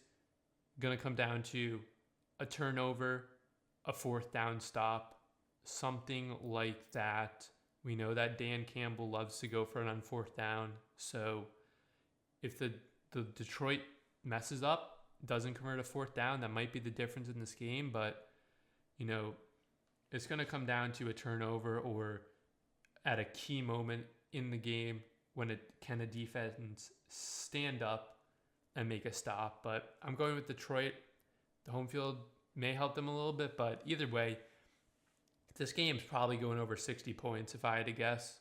going to come down to a turnover, a 4th down stop, something like that. We know that Dan Campbell loves to go for it on 4th down. So if the Detroit messes up, doesn't convert a 4th down, that might be the difference in this game. But, it's going to come down to a turnover or at a key moment in the game when can a defense stand up and make a stop. But I'm going with Detroit. The home field may help them a little bit, but either way, this game's probably going over 60 points if I had to guess.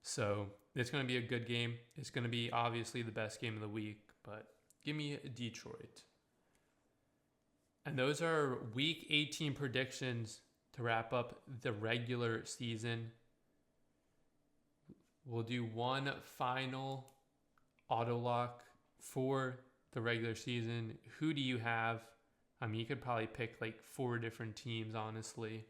So it's going to be a good game. It's going to be obviously the best game of the week, but give me Detroit. And those are Week 18 predictions to wrap up the regular season. We'll do one final auto lock for the regular season. Who do you have? I mean, you could probably pick like 4 different teams, honestly.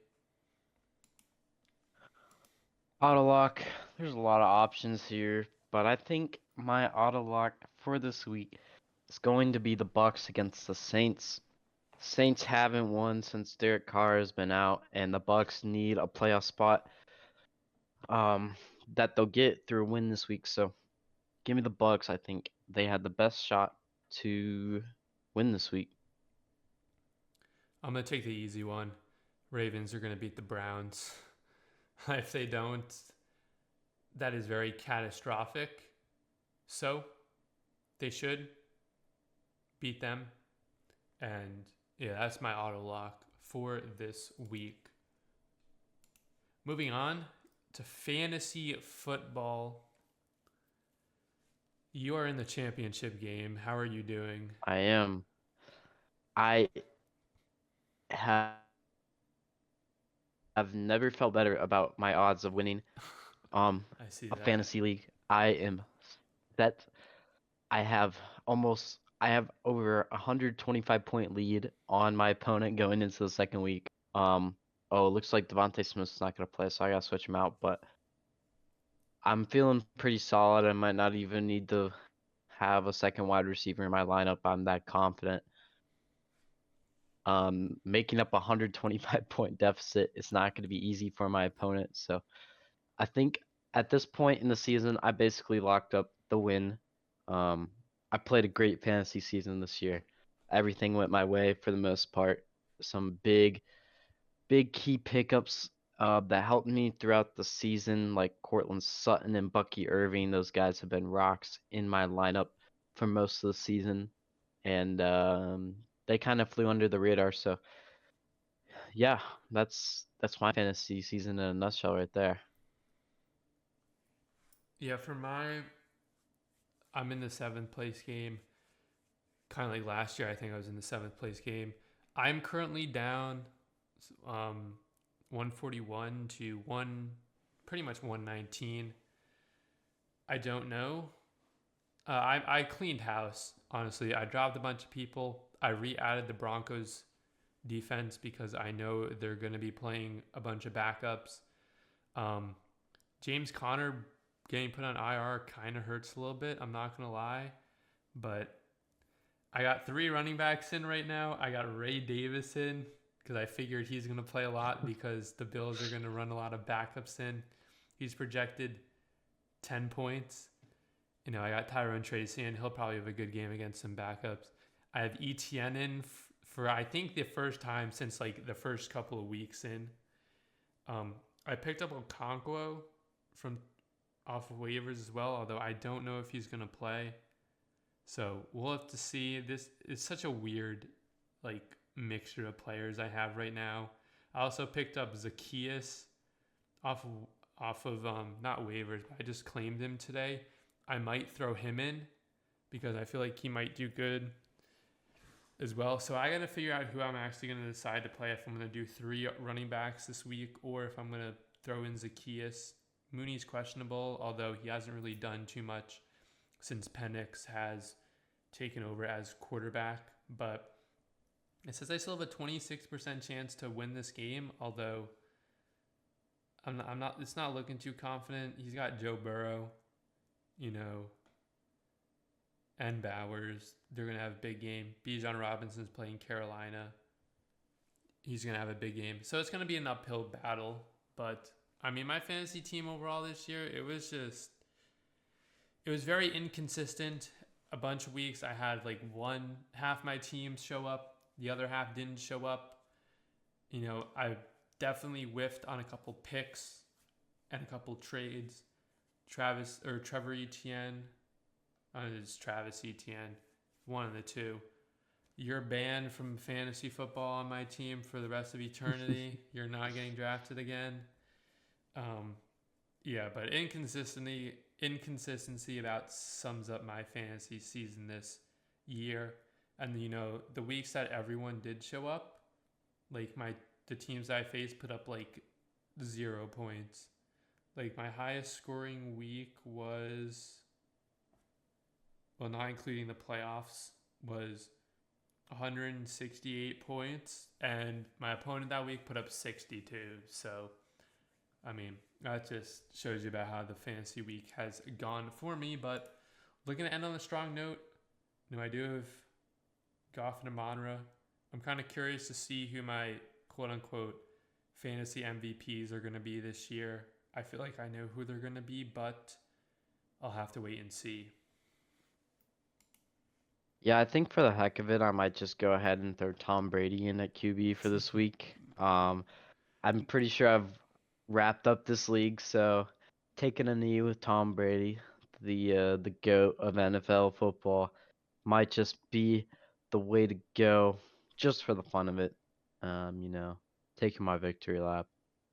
Auto lock. There's a lot of options here, but I think my auto lock for this week is going to be the Bucks against the Saints. Saints haven't won since Derek Carr has been out, and the Bucks need a playoff spot that they'll get through a win this week. So give me the Bucks. I think they had the best shot to win this week. I'm going to take the easy one. Ravens are going to beat the Browns. If they don't, that is very catastrophic. So they should beat them. And yeah, that's my auto lock for this week. Moving on to fantasy football. You are in the championship game. How are you doing? I am. I have never felt better about my odds of winning I see a that. fantasy league. I am set. I have over 125-point lead on my opponent going into the second week. Oh, it looks like Devontae Smith's not gonna play, so I gotta switch him out. But I'm feeling pretty solid. I might not even need to have a second wide receiver in my lineup. I'm that confident. Making up a 125-point deficit is not going to be easy for my opponent. So I think at this point in the season, I basically locked up the win. Um, I played a great fantasy season this year. Everything went my way for the most part. Some big key pickups that helped me throughout the season, like Cortland Sutton and Bucky Irving. Those guys have been rocks in my lineup for most of the season, and they kind of flew under the radar. So yeah, that's my fantasy season in a nutshell right there. Yeah, I'm in the seventh place game. Kind of like last year, I think I was in the seventh place game. I'm currently down um, 141 to pretty much 119. I don't know. I cleaned house, honestly. I dropped a bunch of people. I re added the Broncos defense because I know they're going to be playing a bunch of backups. Um, James Conner getting put on IR kind of hurts a little bit. I'm not going to lie. But I got three running backs in right now. I got Ray Davis in because I figured he's going to play a lot because the Bills are going to run a lot of backups in. He's projected 10 points. I got Tyrone Tracy, and he'll probably have a good game against some backups. I have ETN in for I think the first time since like the first couple of weeks in. I picked up Okonkwo from off of waivers as well, although I don't know if he's going to play. So we'll have to see. This is such a weird like mixture of players I have right now. I also picked up Zacchaeus off of not waivers, but I just claimed him today. I might throw him in because I feel like he might do good as well. So I got to figure out who I'm actually going to decide to play, if I'm going to do three running backs this week or if I'm going to throw in Zacchaeus. Mooney's questionable, although he hasn't really done too much since Penix has taken over as quarterback. But it says I still have a 26% chance to win this game, although I'm not. It's not looking too confident. He's got Joe Burrow, you know, and Bowers. They're gonna have a big game. Bijan Robinson's playing Carolina. He's gonna have a big game. So it's gonna be an uphill battle. But I mean, my fantasy team overall this year, it was very inconsistent. A bunch of weeks I had like one half my team show up, the other half didn't show up. I definitely whiffed on a couple picks and a couple trades. Trevor Etienne. It's Travis Etienne. One of the two. You're banned from fantasy football on my team for the rest of eternity. You're not getting drafted again. Um, yeah, but inconsistency about sums up my fantasy season this year. And the weeks that everyone did show up, like the teams I faced put up like 0 points. Like my highest scoring week was, well, not including the playoffs, was 168 points, and my opponent that week put up 62. So, I mean, that just shows you about how the fantasy week has gone for me. But looking to end on a strong note, I do have Goff and Amonra. I'm kind of curious to see who my quote unquote fantasy MVPs are going to be this year. I feel like I know who they're going to be, but I'll have to wait and see. Yeah, I think for the heck of it, I might just go ahead and throw Tom Brady in at QB for this week. I'm pretty sure I've wrapped up this league, so taking a knee with Tom Brady, the GOAT of NFL football, might just be the way to go, just for the fun of it. You know, taking my victory lap.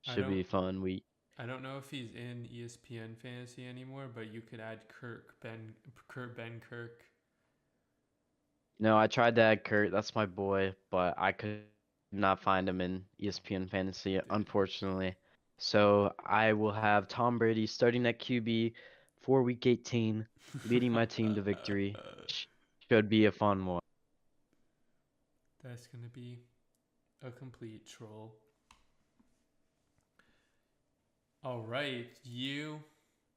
I Should don't be a fun week. I don't know if he's in ESPN fantasy anymore, but you could add Kurt Ben Kirk. No, I tried to add Kurt. That's my boy, but I could not find him in ESPN Fantasy, Dude. unfortunately. So I will have Tom Brady starting at QB for Week 18, leading my team to victory. Should be a fun one. That's gonna be a complete troll. All right, you.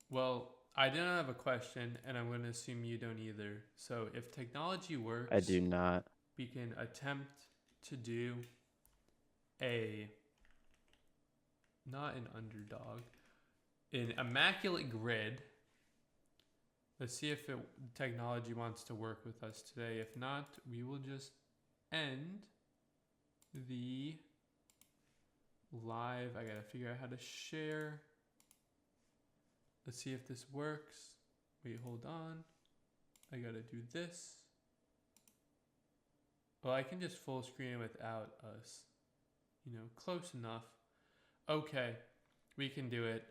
Well, I didn't have a question, and I'm going to assume you don't either. So, if technology I works, do not. we can attempt to do a not an underdog, an immaculate grid. Let's see if technology wants to work with us today. If not, we will just end the live. I gotta figure out how to share. Let's see if this works. Wait, hold on. I gotta do this. Well, I can just full screen without us. Close enough. Okay, we can do it.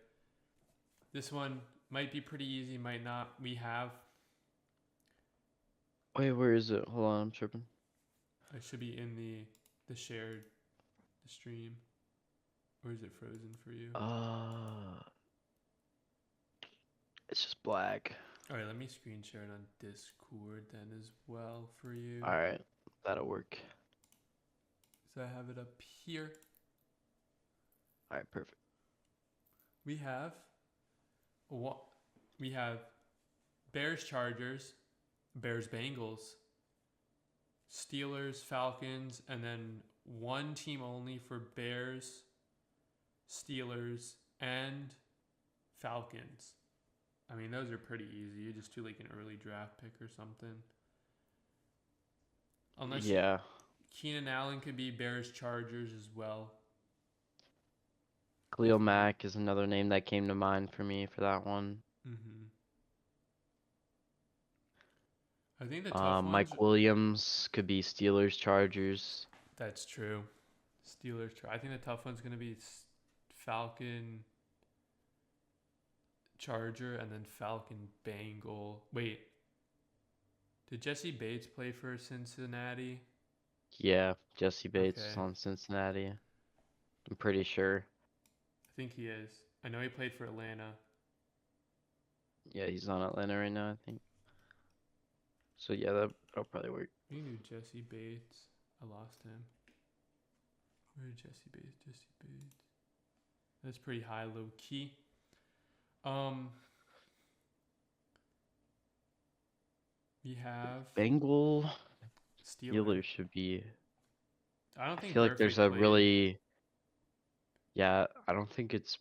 This one might be pretty easy, might not. We have. Wait, where is it? Hold on, I'm tripping. I should be in the shared the stream, or is it frozen for you? It's just black. All right, let me screen share it on Discord then as well for you. All right, that'll work. So I have it up here. All right, perfect. We have what? We have Bears Chargers, Bears Bengals, Steelers Falcons, and then one team only for Bears, Steelers, and Falcons. I mean, those are pretty easy. You just do like an early draft pick or something. Unless Yeah, Keenan Allen could be Bears Chargers as well. Khalil Mack is another name that came to mind for me for that one. Mm-hmm. I think the tough ones. Mike Williams could be Steelers, Chargers. That's true. Steelers. I think the tough one's gonna be Falcon, Charger, and then Falcon Bengal. Wait, did Jesse Bates play for Cincinnati? Yeah, Jesse Bates Okay, is on Cincinnati. I'm pretty sure. I think he is. I know he played for Atlanta. Yeah, he's on Atlanta right now, I think. So yeah, that'll probably work. We knew Jesse Bates. I lost him. Where did Jesse Bates? Jesse Bates. That's pretty high, low key. Um, we have Bengal Steelers. Steelers should be. I don't I think feel like there's Burfict a played. really. Yeah, I don't think it's.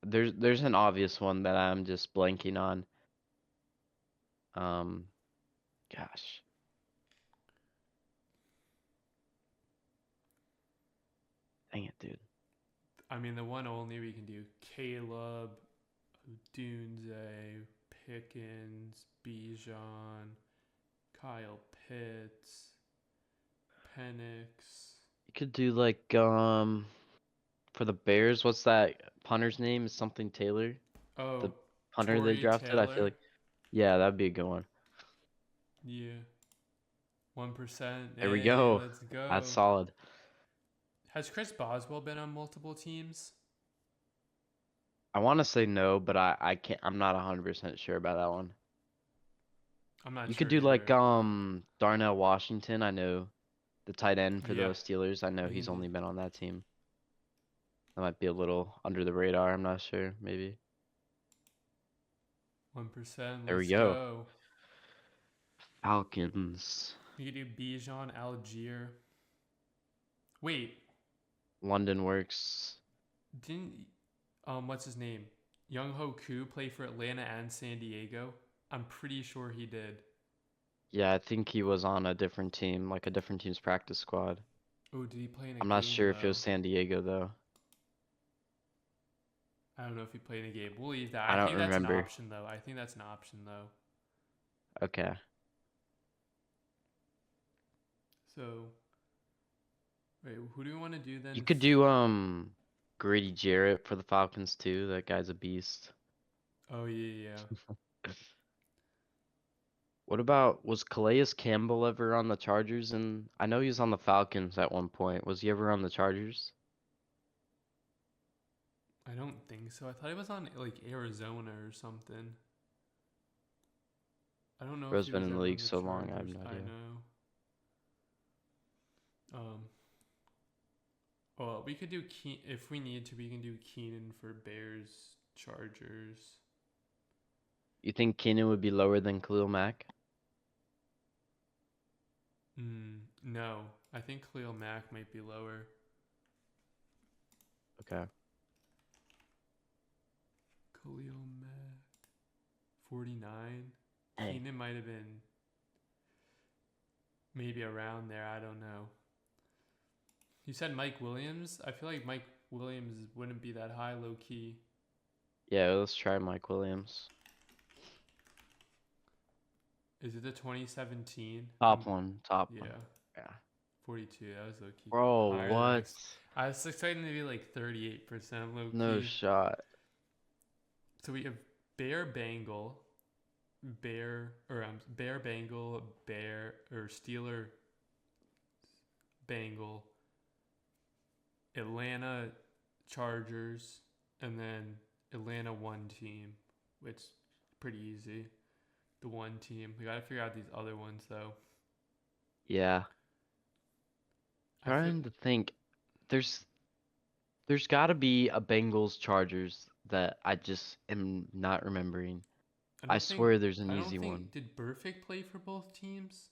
There's an obvious one that I'm just blanking on. Um, Gosh. Dang it, dude. I mean, the one only we can do Caleb, Dunze, Pickens, Bijan, Kyle Pitts, Penix. You could do like for the Bears, what's that punter's name? Is something Taylor? The Oh, punter they Tory drafted? I feel Taylor. like yeah, that'd be a good one. Yeah. 1%. There we Hey, go. let's That's go. solid. Has Chris Boswell been on multiple teams? I want to say no, but I can't. I'm not 100% sure about that one. I'm not You could sure do like either. Darnell Washington. I know the tight end for the Yep. Steelers. I know We can he's do only been on that team. That might be a little under the radar. I'm not sure. Maybe. 1%. There we Let's go. go. Falcons. We could do Bijan Algier. Wait, London works. didn't what's his name? Young Ho Koo play for Atlanta and San Diego? I'm pretty sure he did. Yeah, I think he was on a different team, like a different team's practice squad. Oh, did he play in a I'm not game sure if it was though? San Diego though. I don't know if he played in a game. We'll leave that. I I don't think that's an remember. option though. I think that's an option though. Okay. So, wait, who do we want to do You then? could do Grady Jarrett for the Falcons too. That guy's a beast. Oh yeah. What about was Calais Campbell ever on the Chargers? And I know he was on the Falcons at one point. Was he ever on the Chargers? I don't think so. I thought he was on like Arizona or something. I don't know if Bro's he been was in the ever league on the so long, I have Chargers. no I idea. know. Well, we could do if we need to. We can do Keenan for Bears Chargers. You think Keenan would be lower than Khalil Mack? No, I think Khalil Mack might be lower. Okay. Khalil Mack, 49. Hey. Keenan might have been maybe around there. I don't know. You said Mike Williams. I feel like Mike Williams wouldn't be that high, low key. Yeah, let's try Mike Williams. Is it the 2017? Top one. Yeah, Yeah. 42. That was low key Bro, higher than what? I was expecting to be like 38% low No key. shot. So we have Bear Bengal, Bear Bengal, Bear or Steeler Bengal, Atlanta Chargers, and then Atlanta one team, which is pretty easy. The one team. We gotta figure out these other ones though. Yeah. I feel Trying to think. There's there's gotta be a Bengals Chargers that I just am not remembering. I I don't think swear there's an I don't easy think one. did Burfict play for both teams?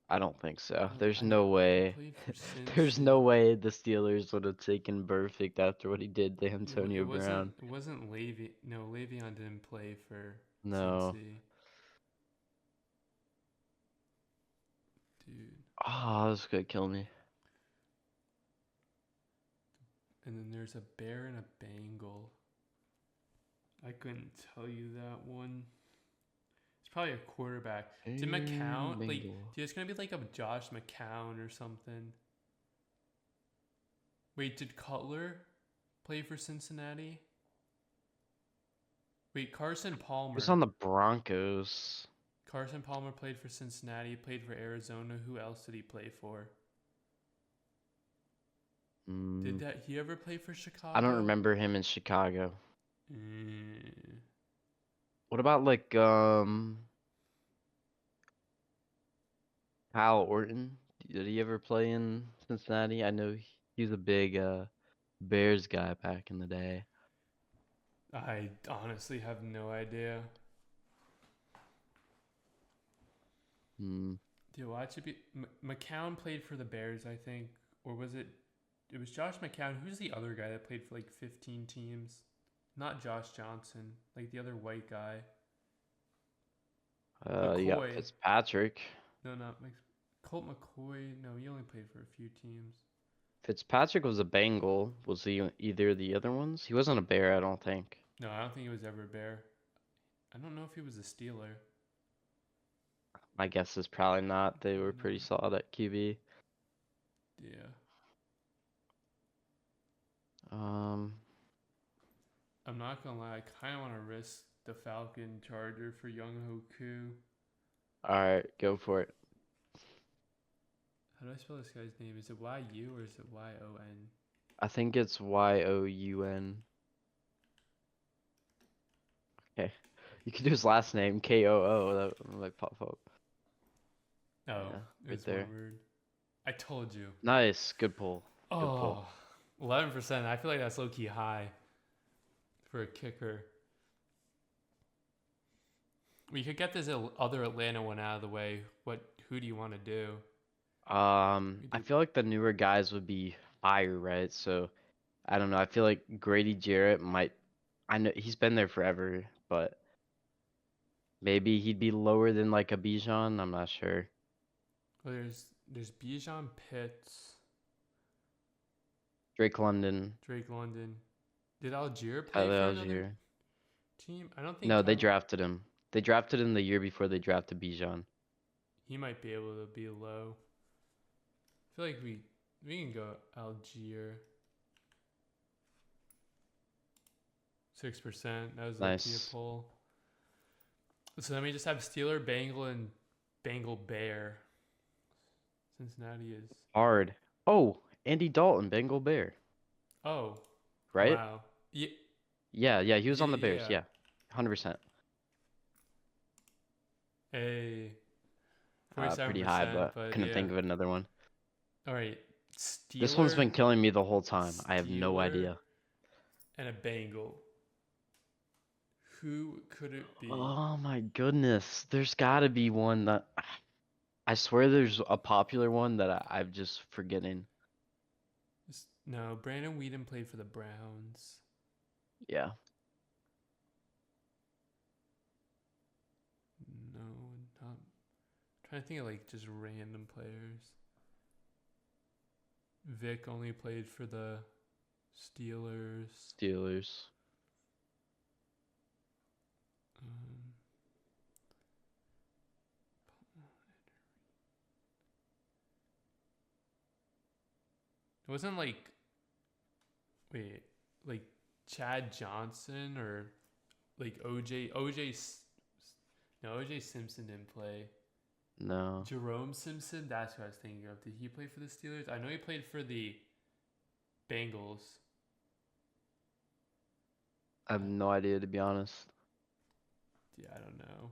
I don't think so. I There's know no he way. played for There's no Cincy. way the Steelers would have taken Burfict after what he did to It Antonio wasn't Brown. it wasn't Levy. No, Le'Veon didn't play for No. Cincy, dude. Oh, this could kill me. And then there's a Bear and a Bengal. I couldn't tell you that one. It's probably a quarterback. Did McCown Bengal. dude, it's gonna be like a Josh McCown or something. Wait, did Cutler play for Cincinnati? Wait, Carson Who's Palmer. on the Broncos? Carson Palmer played for Cincinnati, played for Arizona. Who else did he play for? Mm, Did he ever play for I don't Chicago? remember him in Chicago. Mm, What about like Kyle Orton? Did he ever play in Cincinnati? I know he's a big Bears guy back in the day. I honestly have no idea. Hmm. Dude, why should be McCown played for the Bears, I think, or was it? It was Josh McCown. Who's the other guy that played for like 15 teams? Not Josh Johnson, like the other white guy. You got McCoy. Fitzpatrick. No, not Colt McCoy. No, he only played for a few teams. Fitzpatrick was a Bengal. Was he either of the other ones? He wasn't a Bear, I don't think. No, I don't think he was ever a Bear. I don't know if he was a Steeler. My guess is probably not. They Probably were pretty not. solid at QB. Yeah. Um, I'm not gonna lie, I kind of want to risk the Falcon Charger for Young Hoku. all right, go for it. How do I spell this guy's name? Is it Y-U or is it Y-O-N? I think it's Youn. Okay, you could do his last name Koo. That might pop up. Oh, Yeah, right it's there. one word. I told you. Nice, good pull. Good pull. Oh, 11%. I feel like that's low-key high for a kicker. We could get this other Atlanta one out of the way. Who do you want to do? I feel like the newer guys would be higher, right? So I don't know. I feel like Grady Jarrett might. I know he's been there forever, but maybe he'd be lower than like a Bijan. I'm not sure. Well, there's Bijan Pitts, Drake London, Drake London. Did Algier play Tyler for another Algier. team? I don't think No, they Tyler. drafted him. They drafted him the year before they drafted Bijan. He might be able to be low. I feel like we can go Algier. 6%. That was low key a Nice. poll. So then we just have Steeler, Bengal, and Bengal Bear. Cincinnati is. Hard. Oh, Andy Dalton, Bengal Bear, Oh, right? wow. Yeah, Yeah, he was yeah, on the Bears. yeah. Yeah, 100%. A Pretty 47%, high, but but couldn't yeah. think of another one. All right. This one's Steeler, been killing me the whole time. I have no Steeler, idea. and a Bengal. Who could it be? Oh my goodness. There's got to be one that I swear there's a popular one that I'm just forgetting. No, Brandon Whedon played for the Browns. Yeah. No, not. I'm trying to think of like just random players. Vic only played for the Steelers. Steelers. Um, it wasn't like wait, like Chad Johnson or like OJ. No, OJ Simpson didn't play. No. Jerome Simpson, that's who I was thinking of. Did he play for the Steelers? I know he played for the Bengals. I have no idea, to be honest. Yeah, I don't know.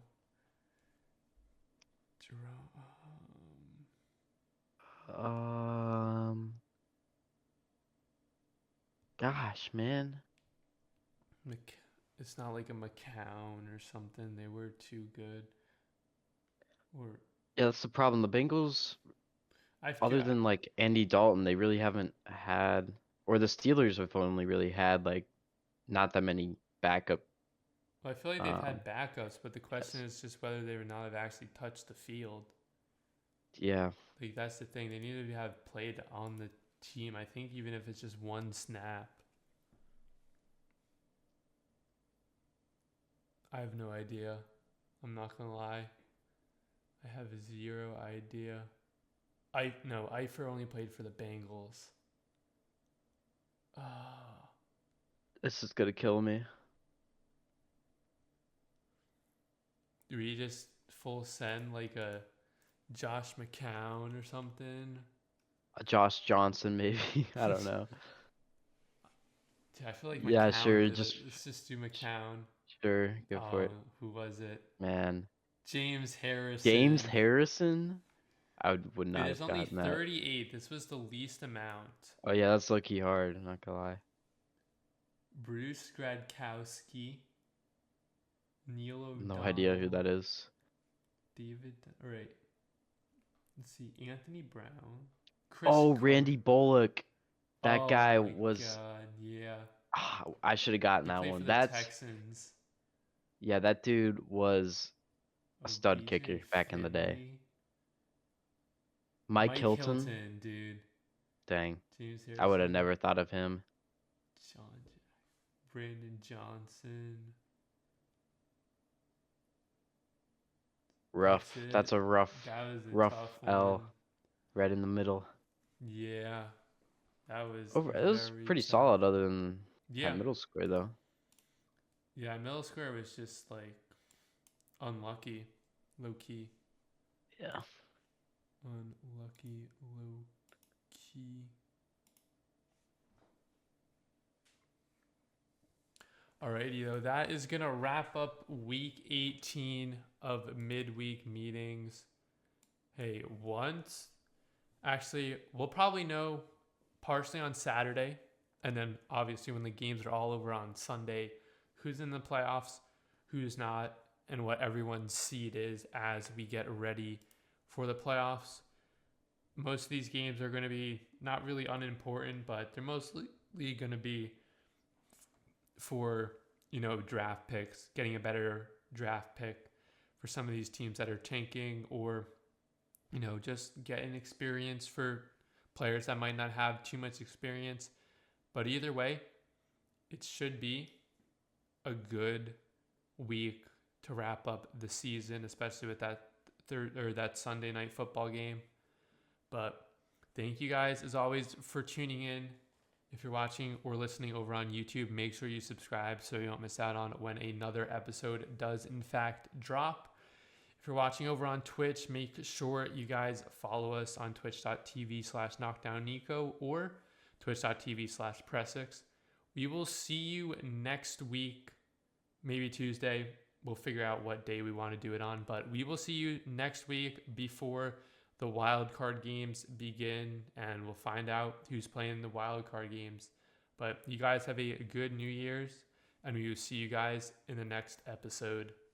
Jerome. Um, Gosh, man. It's not like a McCown or something. They were too good. Or Yeah, that's the problem. The Bengals, I other yeah. than like Andy Dalton, they really haven't had, or the Steelers have only really had like not that many backup. Well, I feel like they've Um, had backups, but the question yes. is just whether they would not have actually touched the field. Yeah. Like that's the thing. They need to have played on the team. I think even if it's just one snap. I have no idea. I'm not gonna lie. I have zero idea. Eifer only played for the Bengals. Ah, This is gonna kill me. do we just full send like a Josh McCown or something? Josh Johnson, maybe. I don't know. Dude, I feel like Yeah, McCown sure. did it. Let's just do McCown. Sure. Go for Oh, it, who was it? man. James James Harrison. Harrison. Would Wait, not there's have only gotten that. 38. This was the least amount. Oh yeah, that's low-key hard. I'm not gonna lie. Bruce Gradkowski, Neil No idea who O'Donnell, that is. David. All right. Let's see. Anthony Brown, Chris Oh, Cook. Randy Bullock. That Oh guy my was. God. Yeah. I should have gotten He that played for one. the Texans. Yeah, that dude was a Oh, stud kicker BJ back in the day. Finley. Mike Mike Hilton. Hilton, dude. Dang, James I would have Harrison. never thought of him. John. Brandon Johnson. Rough. That's it. That's a That was a rough tough L one. right in the middle. Yeah. That was It was very pretty tough. solid, other than that Yeah. middle square though. Yeah, middle square was just like unlucky, low key. Yeah. Unlucky, low key. Alrighty, though, that is going to wrap up week 18 of midweek meetings. Hey, actually, we'll probably know partially on Saturday, and then obviously when the games are all over on Sunday, who's in the playoffs, who's not, and what everyone's seed is as we get ready for the playoffs. Most of these games are going to be not really unimportant, but they're mostly going to be for, draft picks, getting a better draft pick for some of these teams that are tanking, or, just getting experience for players that might not have too much experience. But either way, it should be a good week to wrap up the season, especially with that that Sunday night football game. But thank you guys as always for tuning in If you're watching or listening over on YouTube, make sure you subscribe so you don't miss out on when another episode does in fact drop. If you're watching over on Twitch, make sure you guys follow us on twitch.tv/knockdownnico or twitch.tv/pressix. We will see you next week, maybe Tuesday. We'll figure out what day we want to do it on, but we will see you next week before the wild card games begin, and we'll find out who's playing the wild card games. But you guys have a good New Year's, and we will see you guys in the next episode.